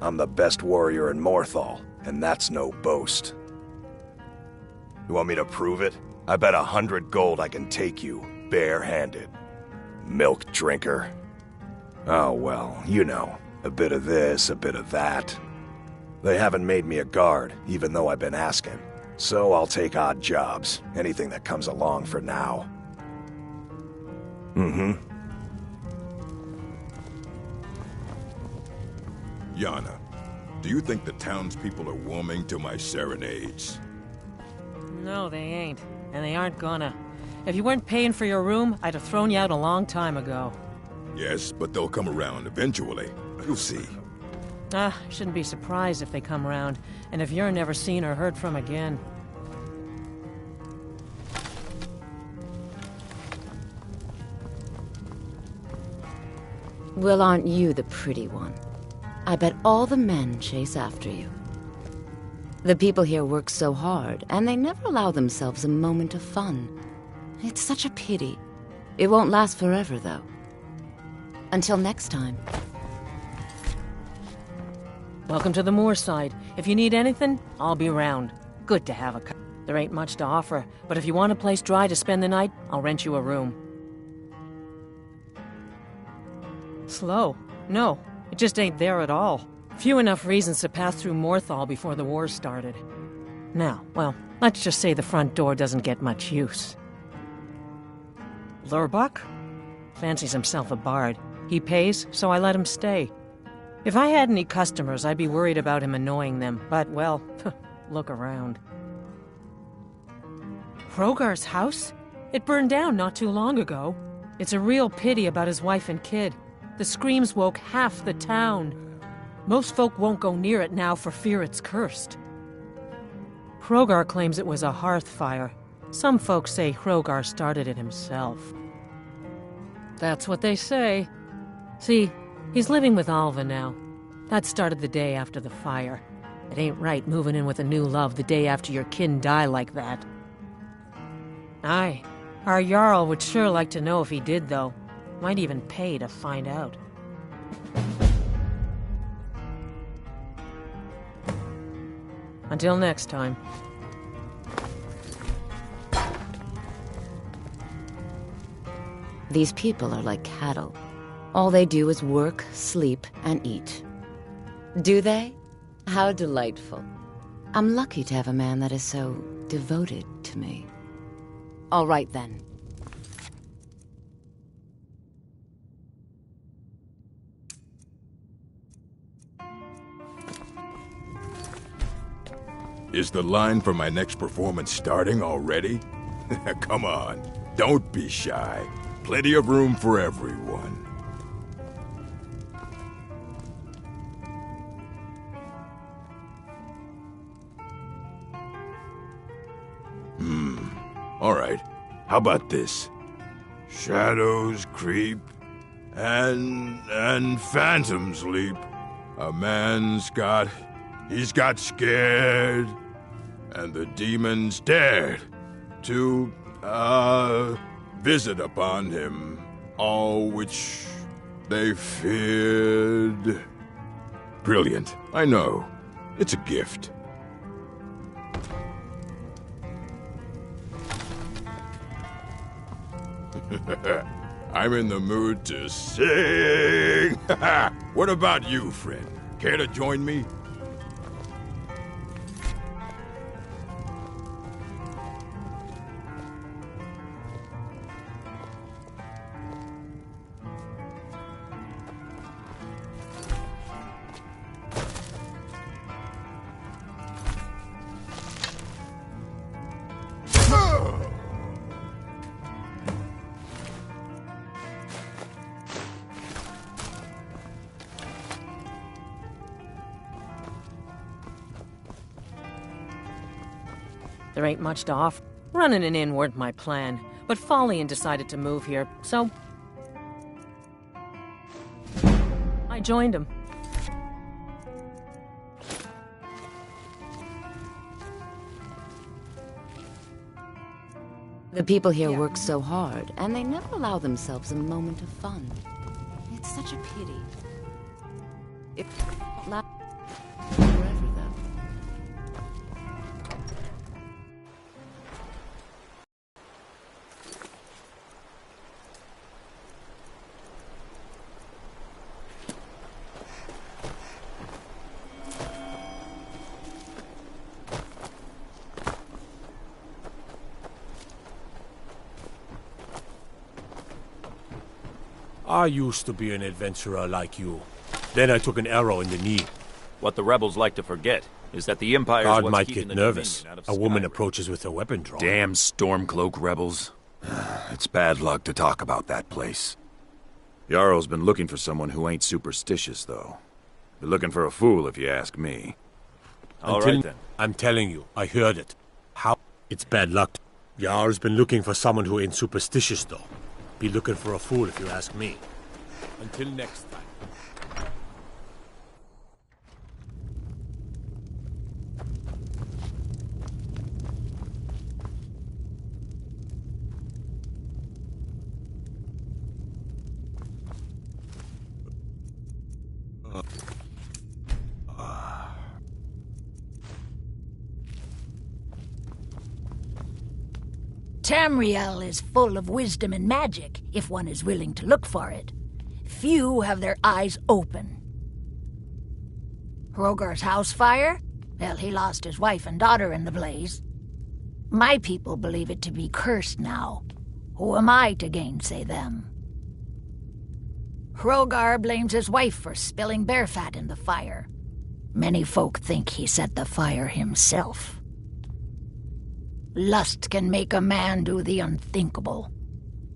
I'm the best warrior in Morthal, and that's no boast. You want me to prove it? I bet 100 gold I can take you, bare-handed. Milk drinker. Oh well, you know, a bit of this, a bit of that. They haven't made me a guard, even though I've been asking. So I'll take odd jobs, anything that comes along for now. Mm-hmm. Yana, do you think the townspeople are warming to my serenades? No, they ain't. And they aren't gonna. If you weren't paying for your room, I'd have thrown you out a long time ago. Yes, but they'll come around eventually. You'll see. Shouldn't be surprised if they come around, and if you're never seen or heard from again. Well, aren't you the pretty one? I bet all the men chase after you. The people here work so hard, and they never allow themselves a moment of fun. It's such a pity. It won't last forever, though. Until next time. Welcome to the Moorside. If you need anything, I'll be around. Good to have a There ain't much to offer, but if you want a place dry to spend the night, I'll rent you a room. Slow? No, it just ain't there at all. Few enough reasons to pass through Morthal before the war started. Now, well, let's just say the front door doesn't get much use. Lurbuck? Fancies himself a bard. He pays, so I let him stay. If I had any customers, I'd be worried about him annoying them, but, well, look around. Hrogar's house? It burned down not too long ago. It's a real pity about his wife and kid. The screams woke half the town. Most folk won't go near it now for fear it's cursed. Hrogar claims it was a hearth fire. Some folks say Hrogar started it himself. That's what they say. See, he's living with Alva now. That started the day after the fire. It ain't right moving in with a new love the day after your kin die like that. Aye, our Jarl would sure like to know if he did, though. Might even pay to find out. Until next time. These people are like cattle. All they do is work, sleep, and eat. Do they? How delightful. I'm lucky to have a man that is so devoted to me. All right, then. Is the line for my next performance starting already? Come on, don't be shy. Plenty of room for everyone. All right. How about this? Shadows creep, and phantoms leap. A man's he's got scared, and the demons dared to, visit upon him all which they feared. Brilliant, I know. It's a gift. I'm in the mood to sing. What about you, friend? Care to join me? There ain't much to offer. Running an inn weren't my plan, but Follian decided to move here, so I joined him. The people here work so hard, and they never allow themselves a moment of fun. It's such a pity. I used to be an adventurer like you. Then I took an arrow in the knee. What the rebels like to forget is that the Empire's Guard what's might keeping get the nervous. Dominion out of A woman Skyrim. approaches with a weapon drawn. Damn Stormcloak rebels. It's bad luck to talk about that place. Jarl's been looking for someone who ain't superstitious, though. You're looking for a fool, if you ask me. All right, then. I'm telling you, I heard it. How? It's bad luck. Jarl's been looking for someone who ain't superstitious, though. Be looking for a fool, if you ask me. Until next time. Tamriel is full of wisdom and magic, if one is willing to look for it. Few have their eyes open. Hrogar's house fire? Well, he lost his wife and daughter in the blaze. My people believe it to be cursed now. Who am I to gainsay them? Hrogar blames his wife for spilling bear fat in the fire. Many folk think he set the fire himself. Lust can make a man do the unthinkable.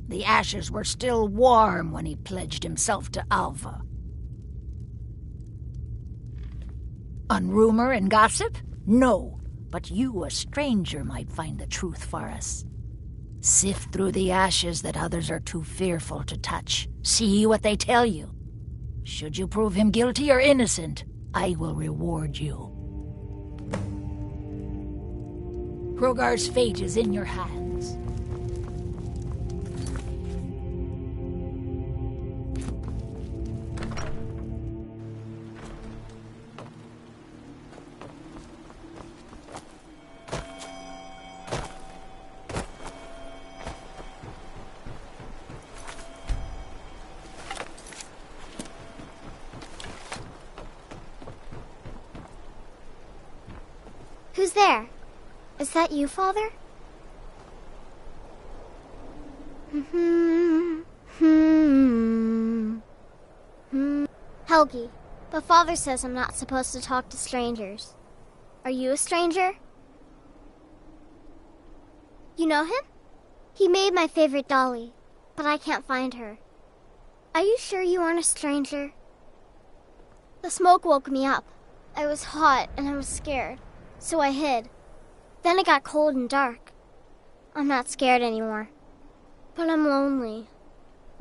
The ashes were still warm when he pledged himself to Alva. On rumor and gossip? No, but you, a stranger, might find the truth for us. Sift through the ashes that others are too fearful to touch. See what they tell you. Should you prove him guilty or innocent, I will reward you. Hrogar's fate is in your hands. Who's there? Is that you, Father? Helgi, but Father says I'm not supposed to talk to strangers. Are you a stranger? You know him? He made my favorite dolly, but I can't find her. Are you sure you aren't a stranger? The smoke woke me up. I was hot and I was scared, so I hid. Then it got cold and dark. I'm not scared anymore, but I'm lonely.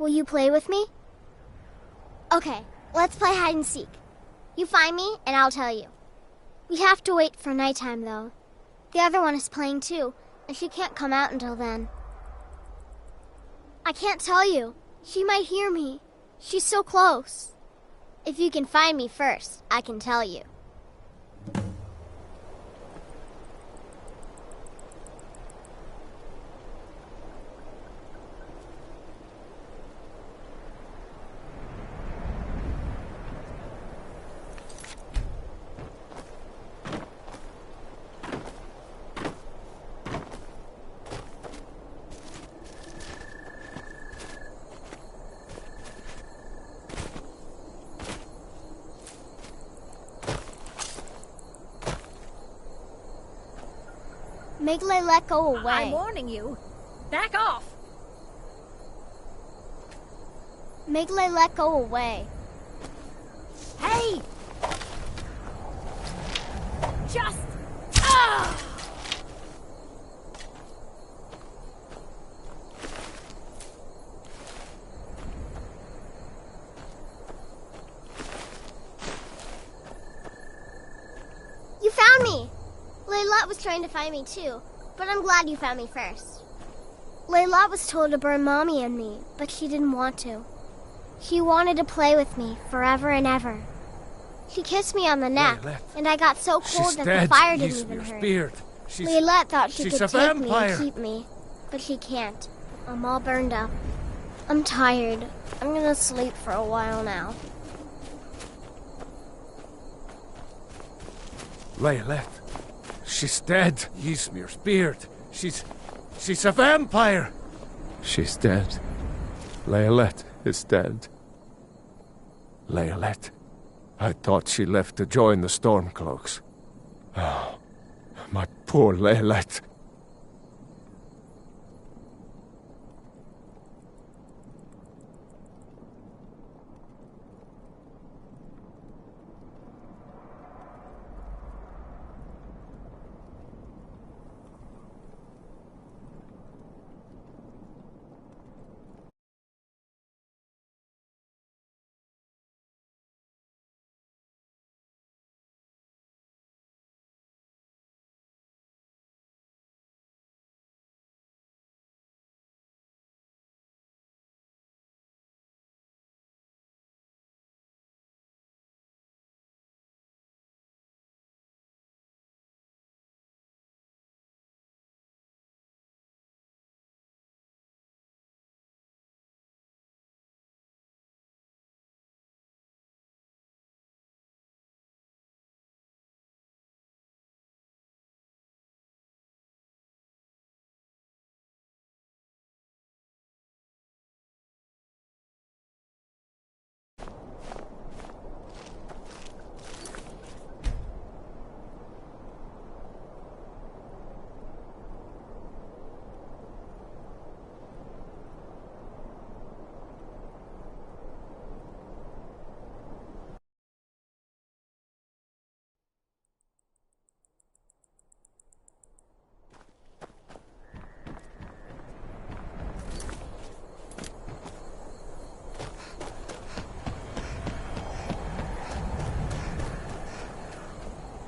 Will you play with me? Okay, let's play hide and seek. You find me and I'll tell you. We have to wait for nighttime though. The other one is playing too, and she can't come out until then. I can't tell you. She might hear me. She's so close. If you can find me first, I can tell you. Make Layla go away. I'm warning you. Back off. Make Layla go away. Hey! Just... Ah! You found me! Layla was trying to find me too, but I'm glad you found me first. Layla was told to burn Mommy and me, but she didn't want to. She wanted to play with me forever and ever. She kissed me on the neck, and I got so cold that the fire didn't even hurt. Layla thought she could take me and keep me, but she can't. I'm all burned up. I'm tired. I'm gonna sleep for a while now. Layla, she's dead. Ysmir's beard. She's a vampire. She's dead. Leolette is dead. Leolette. I thought she left to join the Stormcloaks. Oh, my poor Leolette.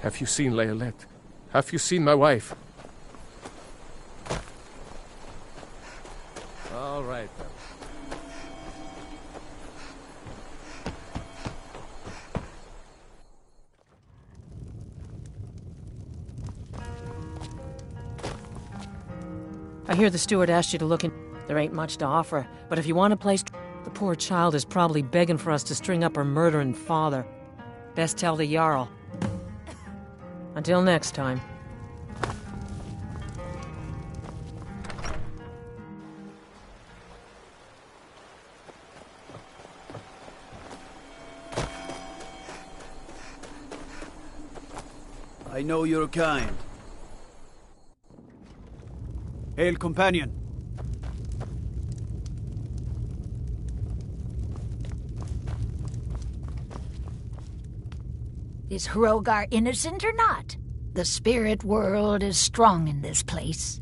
Have you seen Leolette? Have you seen my wife? All right, then. I hear the steward asked you to look in. There ain't much to offer, but if you want a place, the poor child is probably begging for us to string up her murdering father. Best tell the Jarl. Until next time. I know you're kind. Hail, companion. Is Hrogar innocent or not? The spirit world is strong in this place.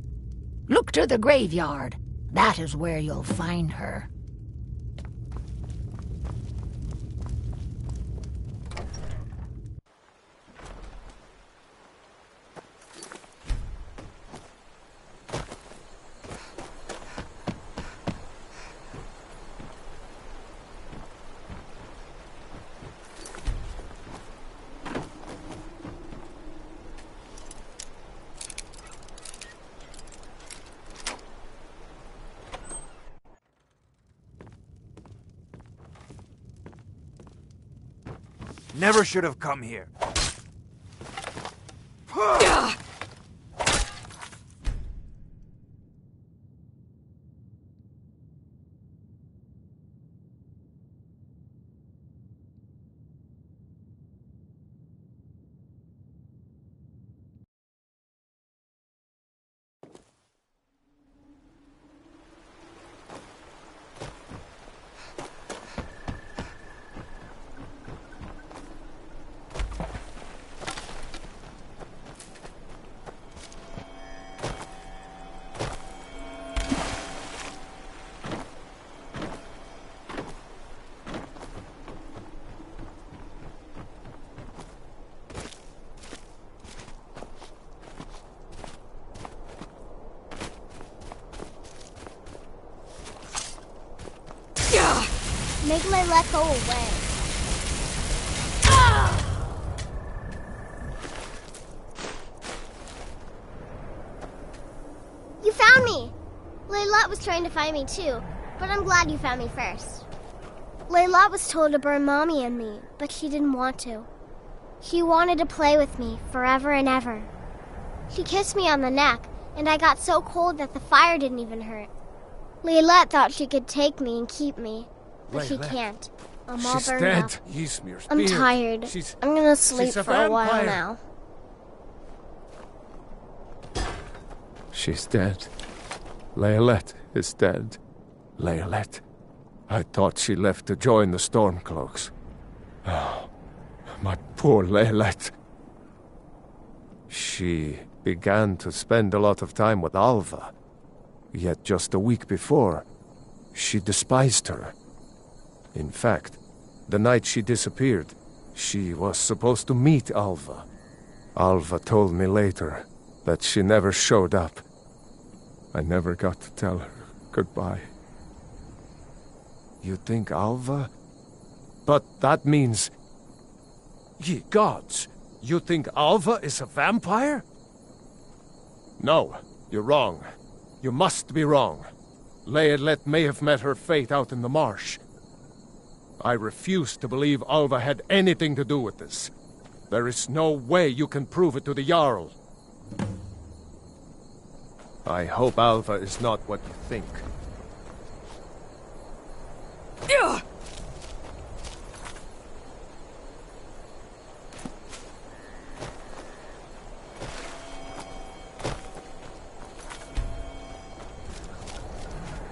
Look to the graveyard. That is where you'll find her. Never should have come here. Make Leolette go away. You found me! Leolette was trying to find me too, but I'm glad you found me first. Leolette was told to burn Mommy and me, but she didn't want to. She wanted to play with me forever and ever. She kissed me on the neck, and I got so cold that the fire didn't even hurt. Leolette thought she could take me and keep me, but she Leylette. can't. I'm all She's burned dead. up. Ysmir's I'm beard. tired. I'm gonna sleep she's a for a while vampire. now. She's dead. Leolette is dead. Leolette. I thought she left to join the Stormcloaks. Oh, my poor Leolette. She began to spend a lot of time with Alva. Yet just a week before, she despised her. In fact, the night she disappeared, she was supposed to meet Alva. Alva told me later that she never showed up. I never got to tell her goodbye. You think Alva? But that means... Ye gods! You think Alva is a vampire? No, you're wrong. You must be wrong. Leolette may have met her fate out in the marsh. I refuse to believe Alva had anything to do with this. There is no way you can prove it to the Jarl. I hope Alva is not what you think.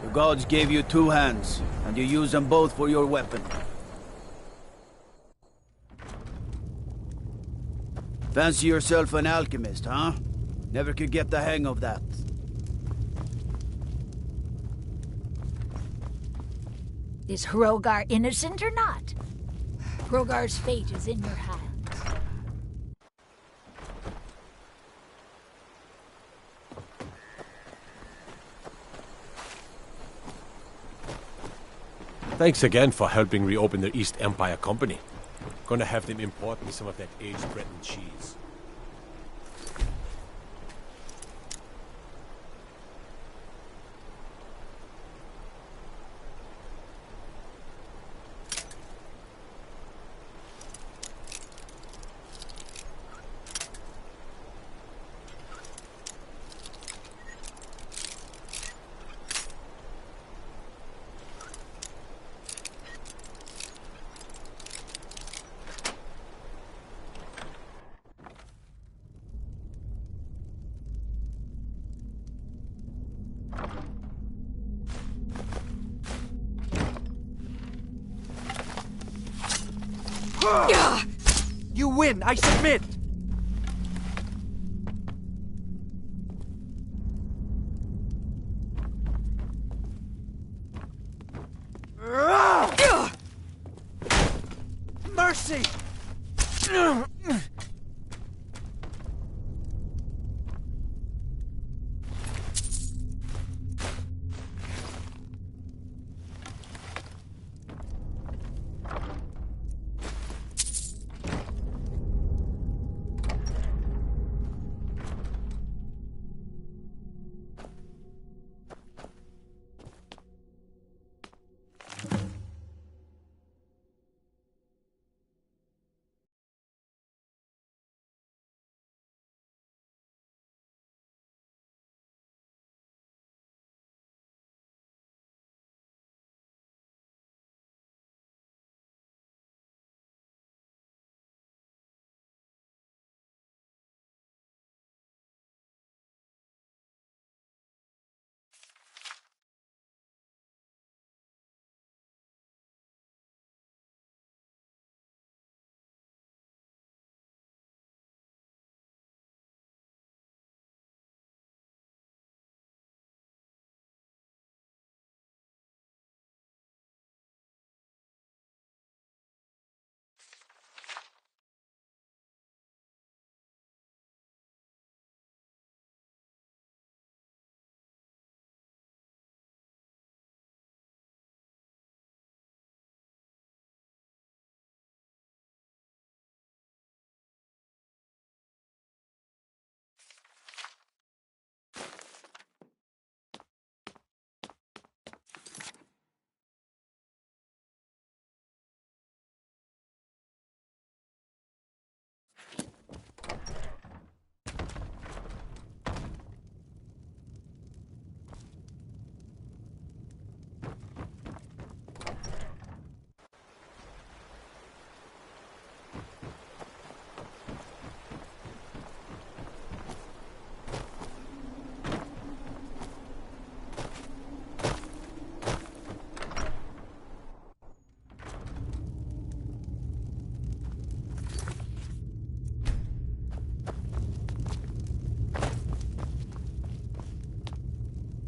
The gods gave you 2 hands, and you use them both for your weapon. Fancy yourself an alchemist, huh? Never could get the hang of that. Is Hrogar innocent or not? Hrogar's fate is in your hands. Thanks again for helping reopen the East Empire Company. Gonna have them import me some of that age-threatened cheese. You win! I submit! Mercy!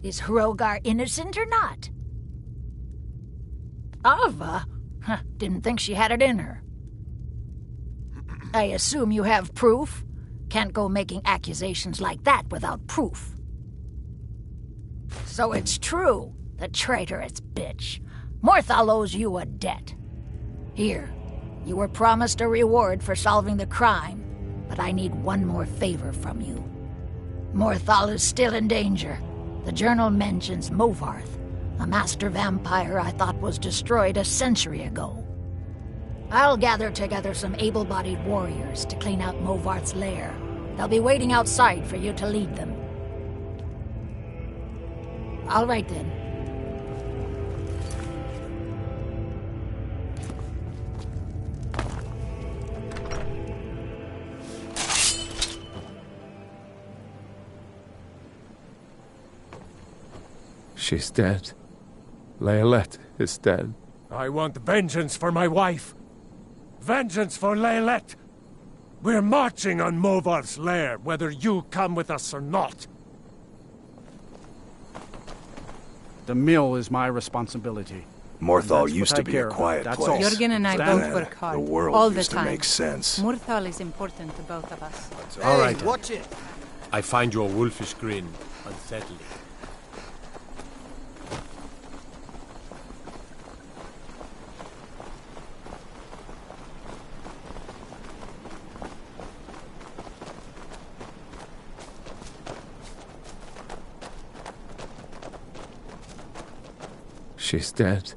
Is Hrogar innocent or not? Alva? Huh, didn't think she had it in her. I assume you have proof? Can't go making accusations like that without proof. So it's true, the traitorous bitch. Morthal owes you a debt. Here, you were promised a reward for solving the crime, but I need one more favor from you. Morthal is still in danger. The journal mentions Movarth, a master vampire I thought was destroyed a century ago. I'll gather together some able-bodied warriors to clean out Movarth's lair. They'll be waiting outside for you to lead them. All right then. She's dead. Leolette is dead. I want vengeance for my wife. Vengeance for Leolette. We're marching on Movarth's lair, whether you come with us or not. The mill is my responsibility. Morthal used to be a quiet place. Jurgen and I both work hard, the world all the used time. to make sense. Morthal is important to both of us. All right. Watch it. I find your wolfish grin unsettling. She's dead.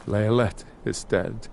Leolette is dead.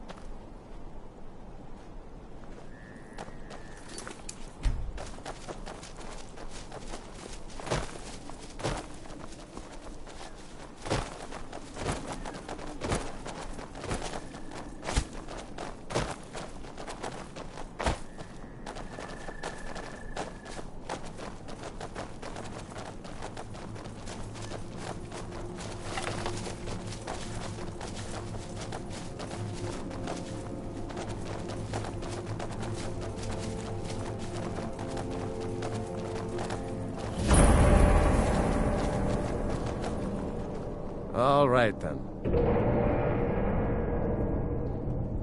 All right, then.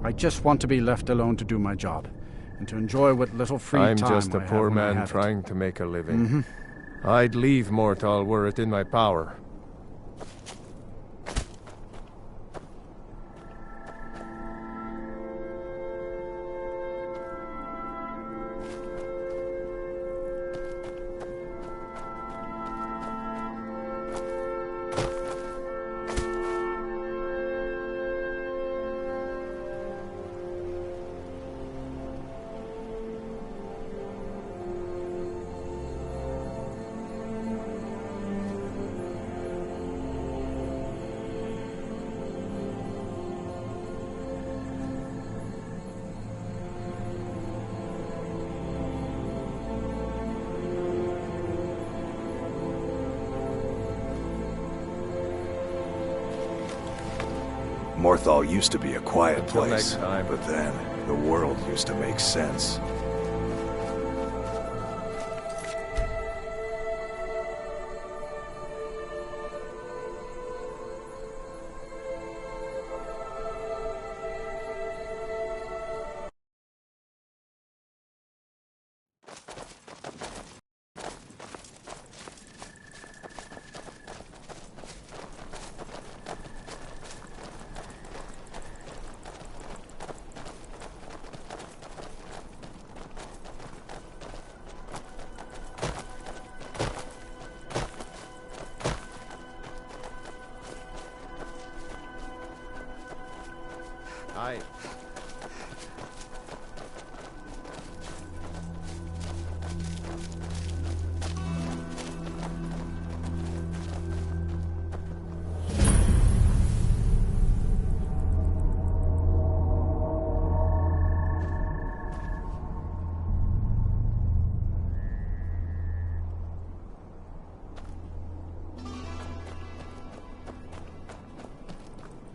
I just want to be left alone to do my job, and to enjoy what little free time I'm just a I have poor when I man have it. trying to make a living. I'd leave Morthal were it in my power. Morthal used to be a quiet Until place, next time. but then the world used to make sense.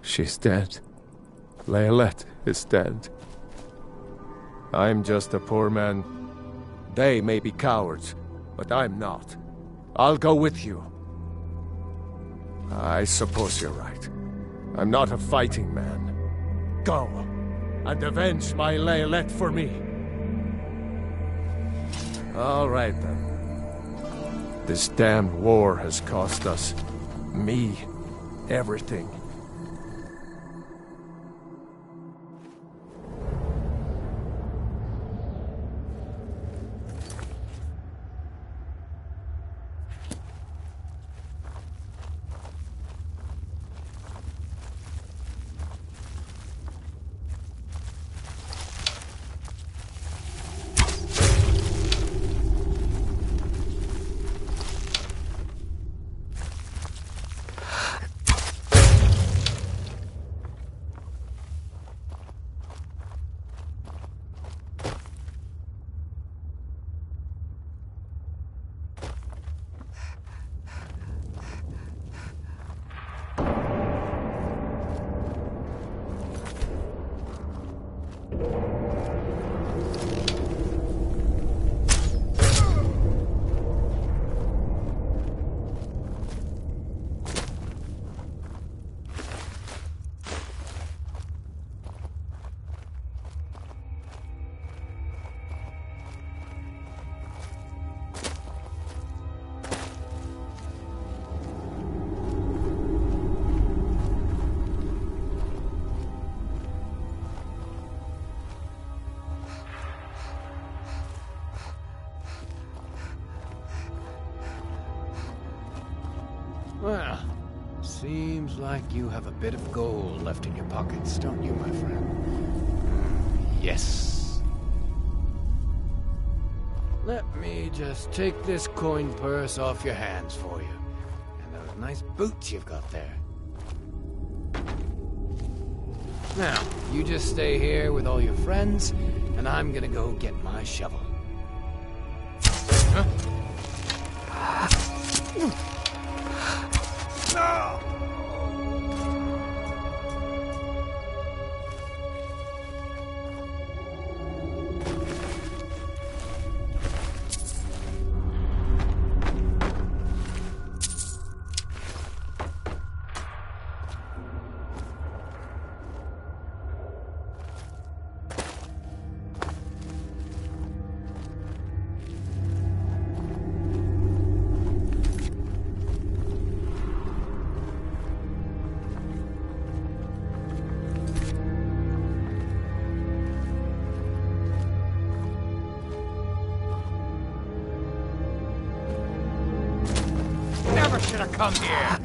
She's dead. Leolette is dead. I'm just a poor man. They may be cowards, but I'm not. I'll go with you. I suppose you're right. I'm not a fighting man. Go, and avenge my Laylet for me. All right, then. This damned war has cost us, me, everything. Well, seems like you have a bit of gold left in your pockets, don't you, my friend? Yes. Let me just take this coin purse off your hands for you. And those nice boots you've got there. Now, you just stay here with all your friends, and I'm gonna go get my shovel. Huh? No! Should have come here.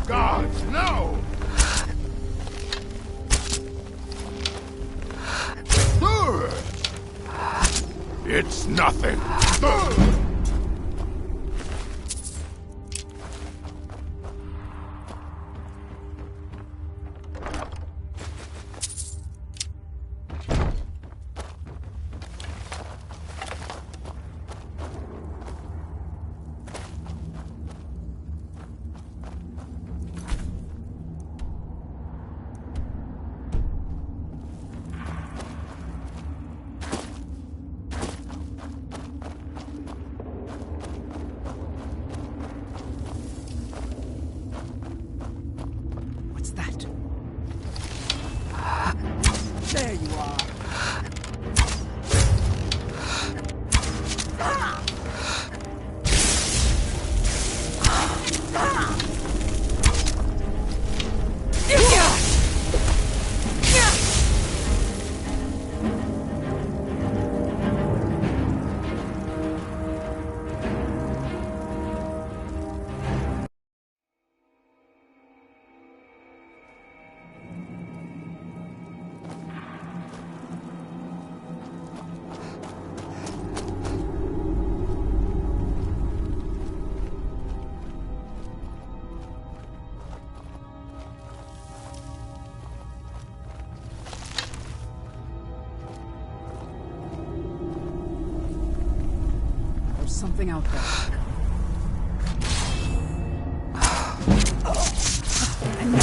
Gods, no! It's nothing. something out there. And now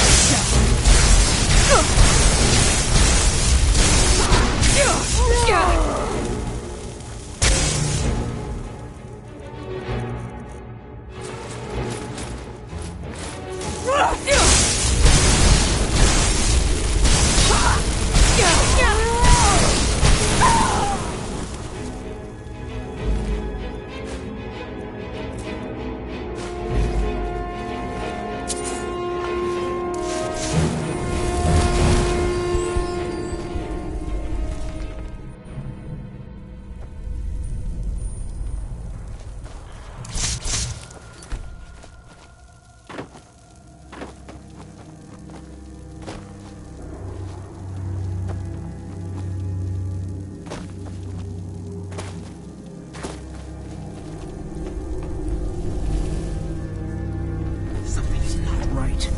something's not right.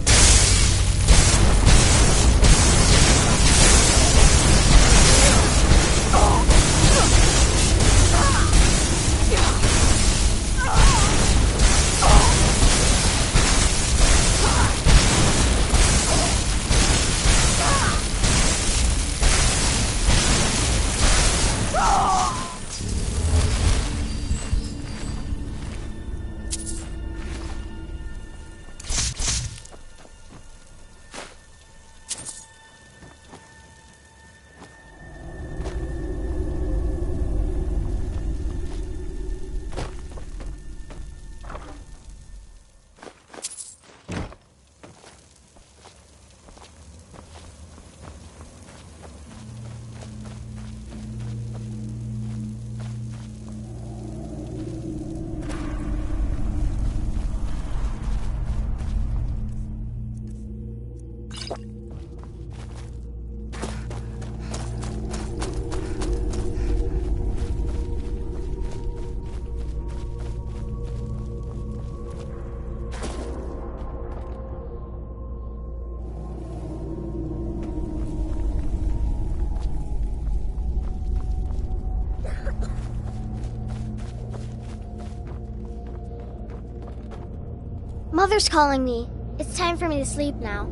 Mother's calling me. It's time for me to sleep now.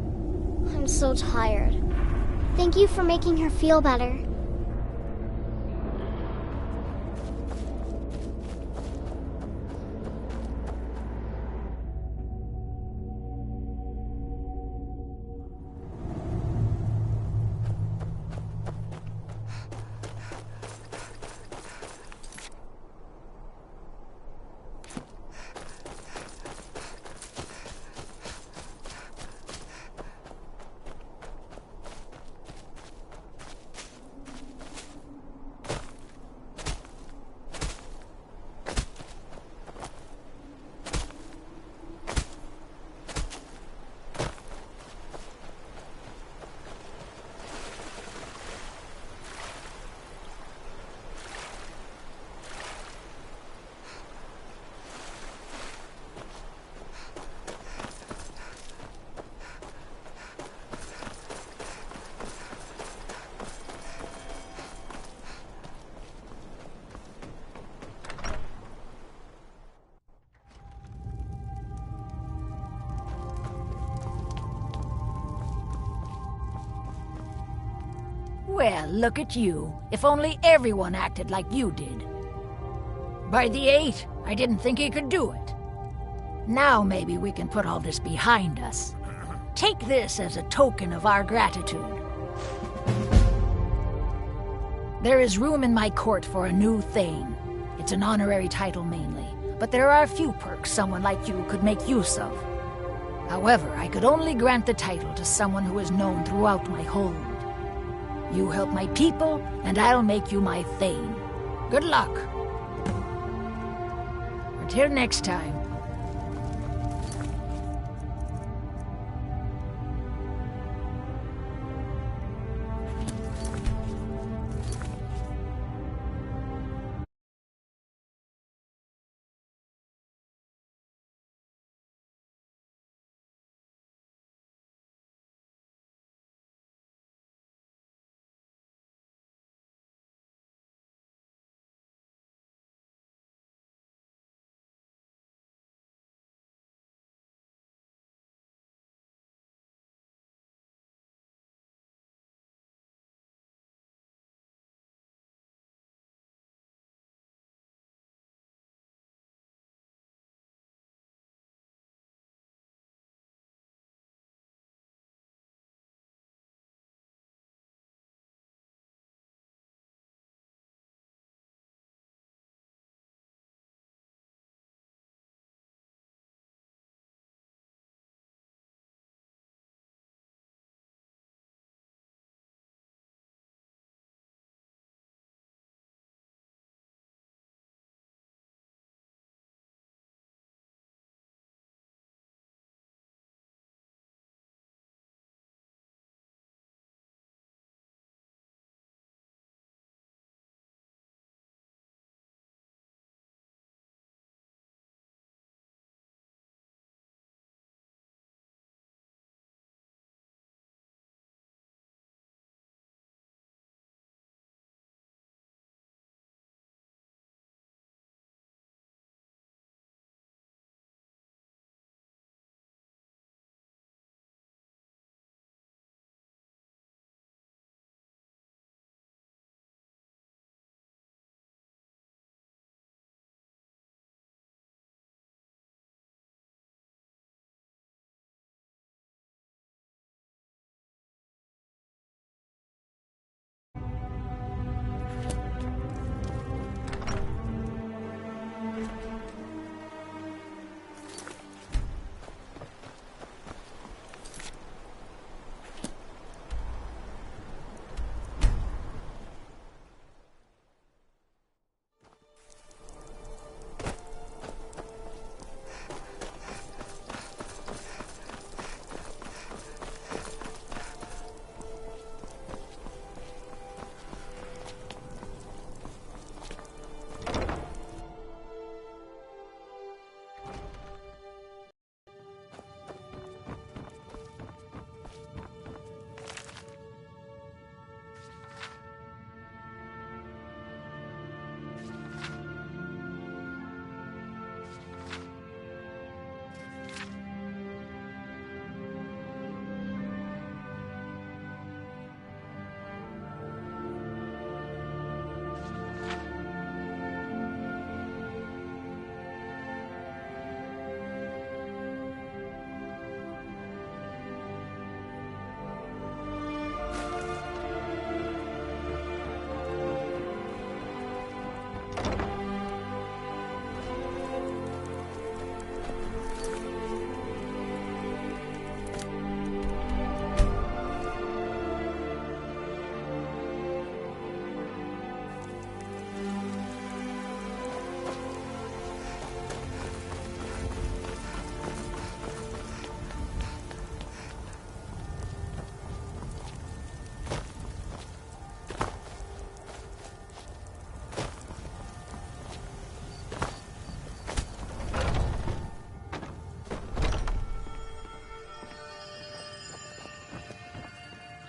I'm so tired. Thank you for making her feel better. Well, look at you. If only everyone acted like you did. By the 8, I didn't think he could do it. Now maybe we can put all this behind us. Take this as a token of our gratitude. There is room in my court for a new Thane. It's an honorary title mainly, but there are a few perks someone like you could make use of. However, I could only grant the title to someone who is known throughout my hold. You help my people, and I'll make you my Thane. Good luck. Until next time.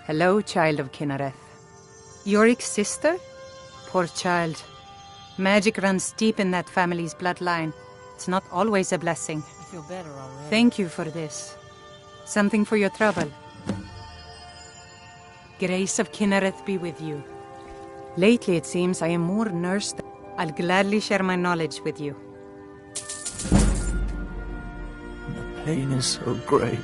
Hello, child of Kinnereth. Yorick's sister? Poor child. Magic runs deep in that family's bloodline. It's not always a blessing. I feel better already. Thank you for this. Something for your trouble. Grace of Kinnereth be with you. Lately, it seems I am more nursed. I'll gladly share my knowledge with you. The pain is so great.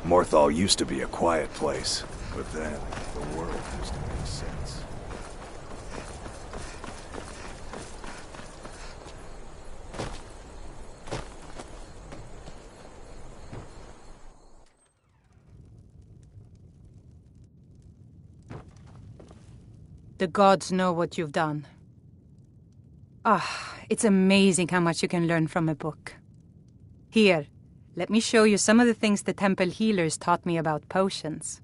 Morthal used to be a quiet place, but then the world used to make sense. The gods know what you've done. It's amazing how much you can learn from a book. Here, let me show you some of the things the temple healers taught me about potions.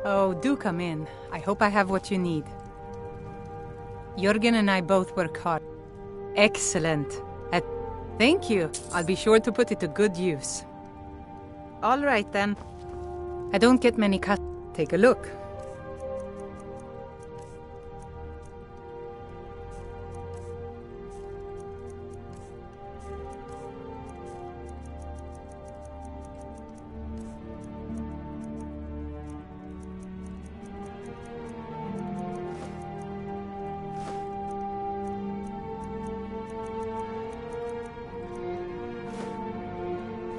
Oh, do come in. I hope I have what you need. Jürgen and I both work hard. Excellent. Thank you. I'll be sure to put it to good use. All right, then. I don't get many Take a look.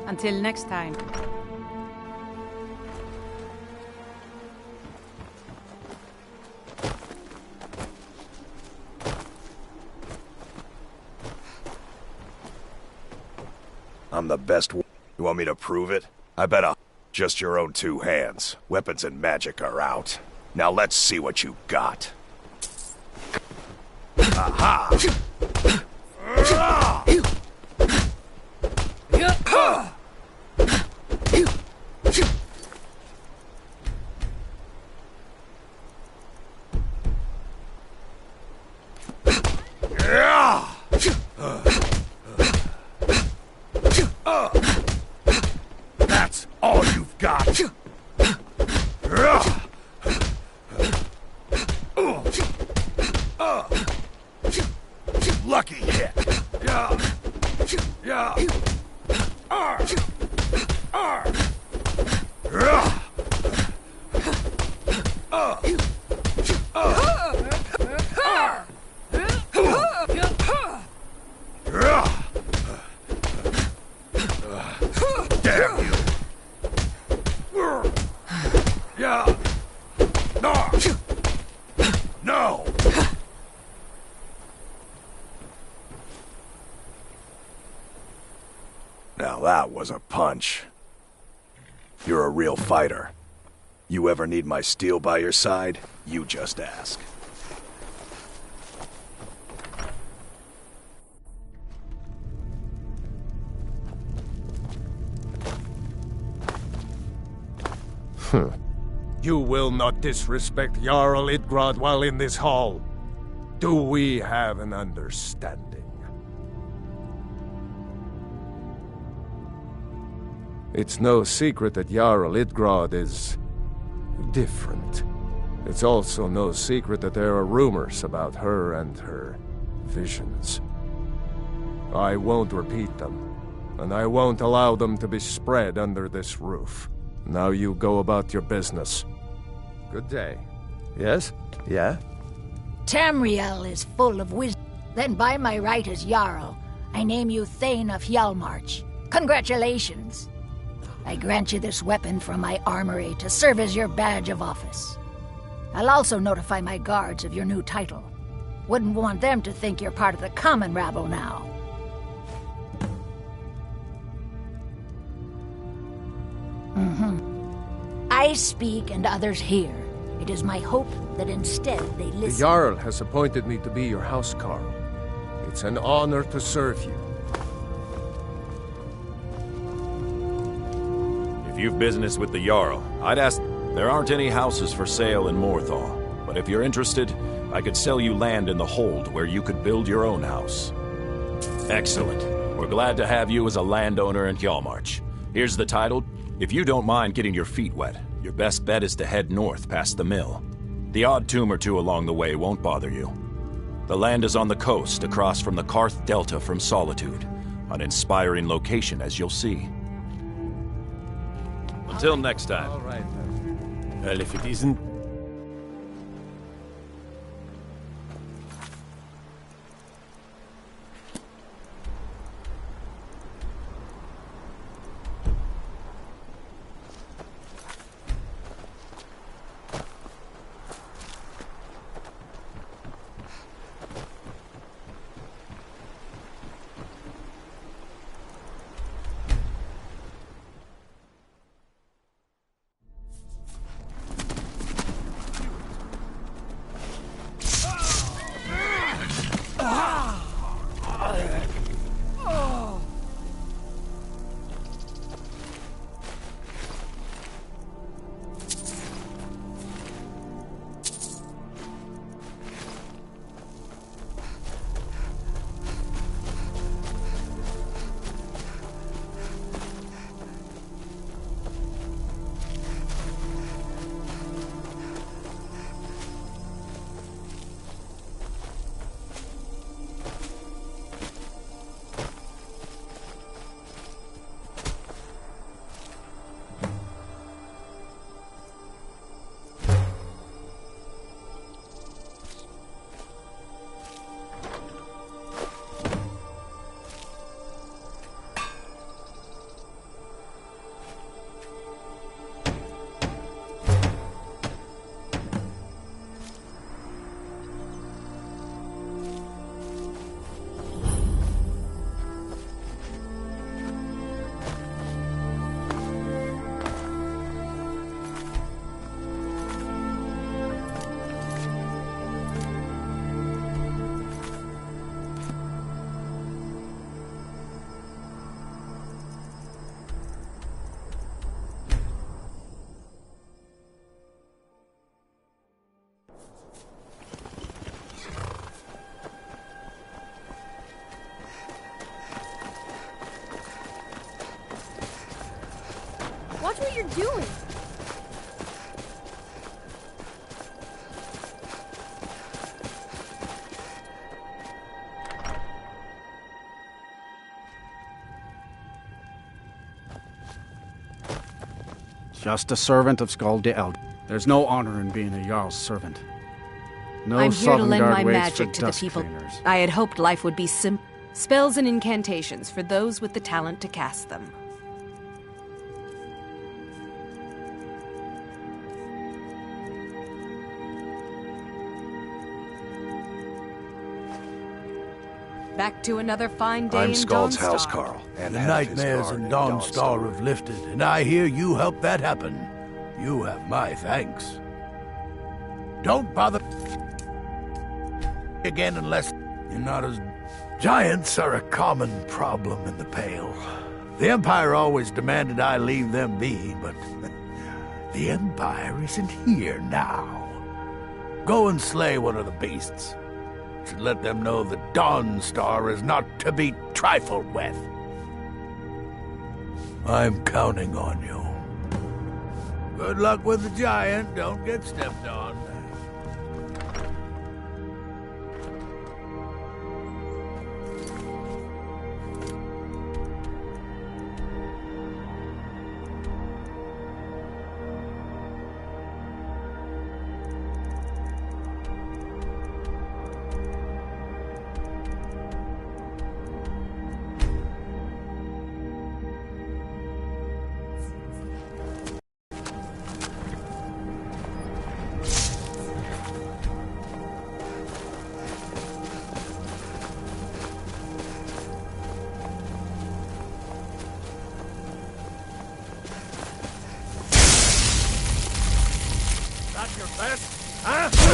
Until next time. I'm the best. You want me to prove it? I bet just your own two hands. Weapons and magic are out. Now let's see what you got. Aha! That's all you've got. Lucky hit. Damn you. No. Now that was a punch. You're a real fighter. You ever need my steel by your side, you just ask. You will not disrespect Jarl Idgrod while in this hall. Do we have an understanding? It's no secret that Jarl Idgrod is different. It's also no secret that there are rumors about her and her visions. I won't repeat them, and I won't allow them to be spread under this roof. Now you go about your business. Good day. Yes? Yeah? Tamriel is full of wisdom. Then by my right as Jarl, I name you Thane of Hjalmarch. Congratulations. I grant you this weapon from my armory to serve as your badge of office. I'll also notify my guards of your new title. Wouldn't want them to think you're part of the common rabble now. I speak and others hear. It is my hope that instead they listen. The Jarl has appointed me to be your housecarl. It's an honor to serve you. If you've business with the Jarl, I'd ask... There aren't any houses for sale in Morthal, but if you're interested, I could sell you land in the Hold where you could build your own house. Excellent. We're glad to have you as a landowner in Hjalmarch. Here's the title. If you don't mind getting your feet wet, your best bet is to head north past the mill. The odd tomb or two along the way won't bother you. The land is on the coast, across from the Karth Delta from Solitude. An inspiring location, as you'll see. Until next time. All right, then. Well, if it isn't... Watch what you're doing. Just a servant of Skald the Eld. There's no honor in being a Jarl's servant. No I'm here to lend Sovngarde my waits magic for to the dust people. cleaners. I had hoped life would be simple. Spells and incantations for those with the talent to cast them. Back to another fine day I'm in Scald's Dawnstar. housecarl, and The head of his nightmares guard in in Dawnstar have lifted, and I hear you helped that happen. You have my thanks. Don't bother again unless you're not as... Giants are a common problem in the Pale. The Empire always demanded I leave them be, but the Empire isn't here now. Go and slay one of the beasts. Should let them know that Dawnstar is not to be trifled with. I'm counting on you. Good luck with the giant. Don't get stepped on. Your best, huh?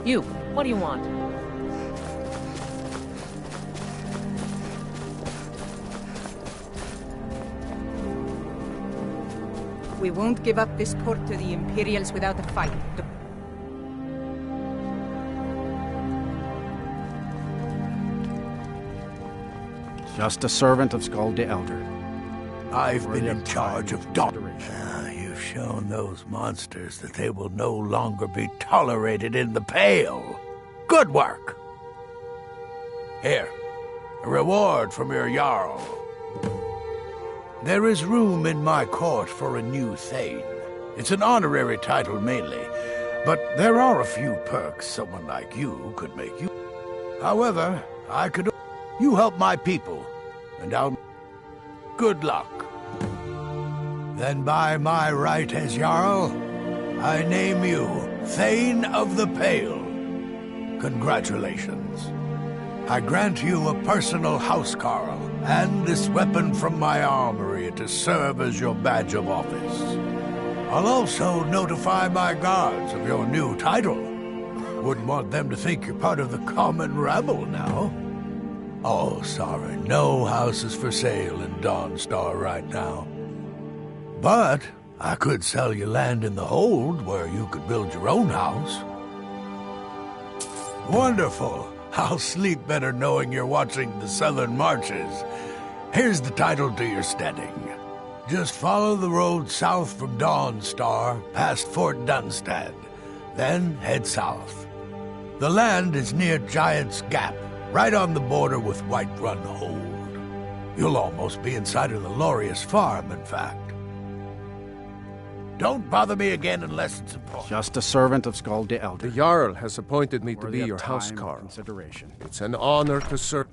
You, what do you want? We won't give up this port to the Imperials without a fight. Just a servant of Skald the Elder. I've been in charge of You've shown those monsters that they will no longer be tolerated in the Pale. Good work. Here, a reward from your Jarl. There is room in my court for a new Thane. It's an honorary title mainly, but there are a few perks someone like you could make you. However, I could... You help my people, and I'll... Good luck. Then by my right as Jarl, I name you Thane of the Pale. Congratulations. I grant you a personal housecarl, and this weapon from my armory to serve as your badge of office. I'll also notify my guards of your new title. Wouldn't want them to think you're part of the common rabble now. Oh, sorry, no houses for sale in Dawnstar right now. But I could sell you land in the Hold where you could build your own house. Wonderful. I'll sleep better knowing you're watching the Southern Marches. Here's the title to your steading. Just follow the road south from Dawnstar, past Fort Dunstad. Then head south. The land is near Giant's Gap, right on the border with Whiterun Hold. You'll almost be inside of the Laureus farm, in fact. Don't bother me again unless it's important. Just a servant of Skull the Elder. The Jarl has appointed me to be Worthy your of time and housecarl. consideration. It's an honor to serve.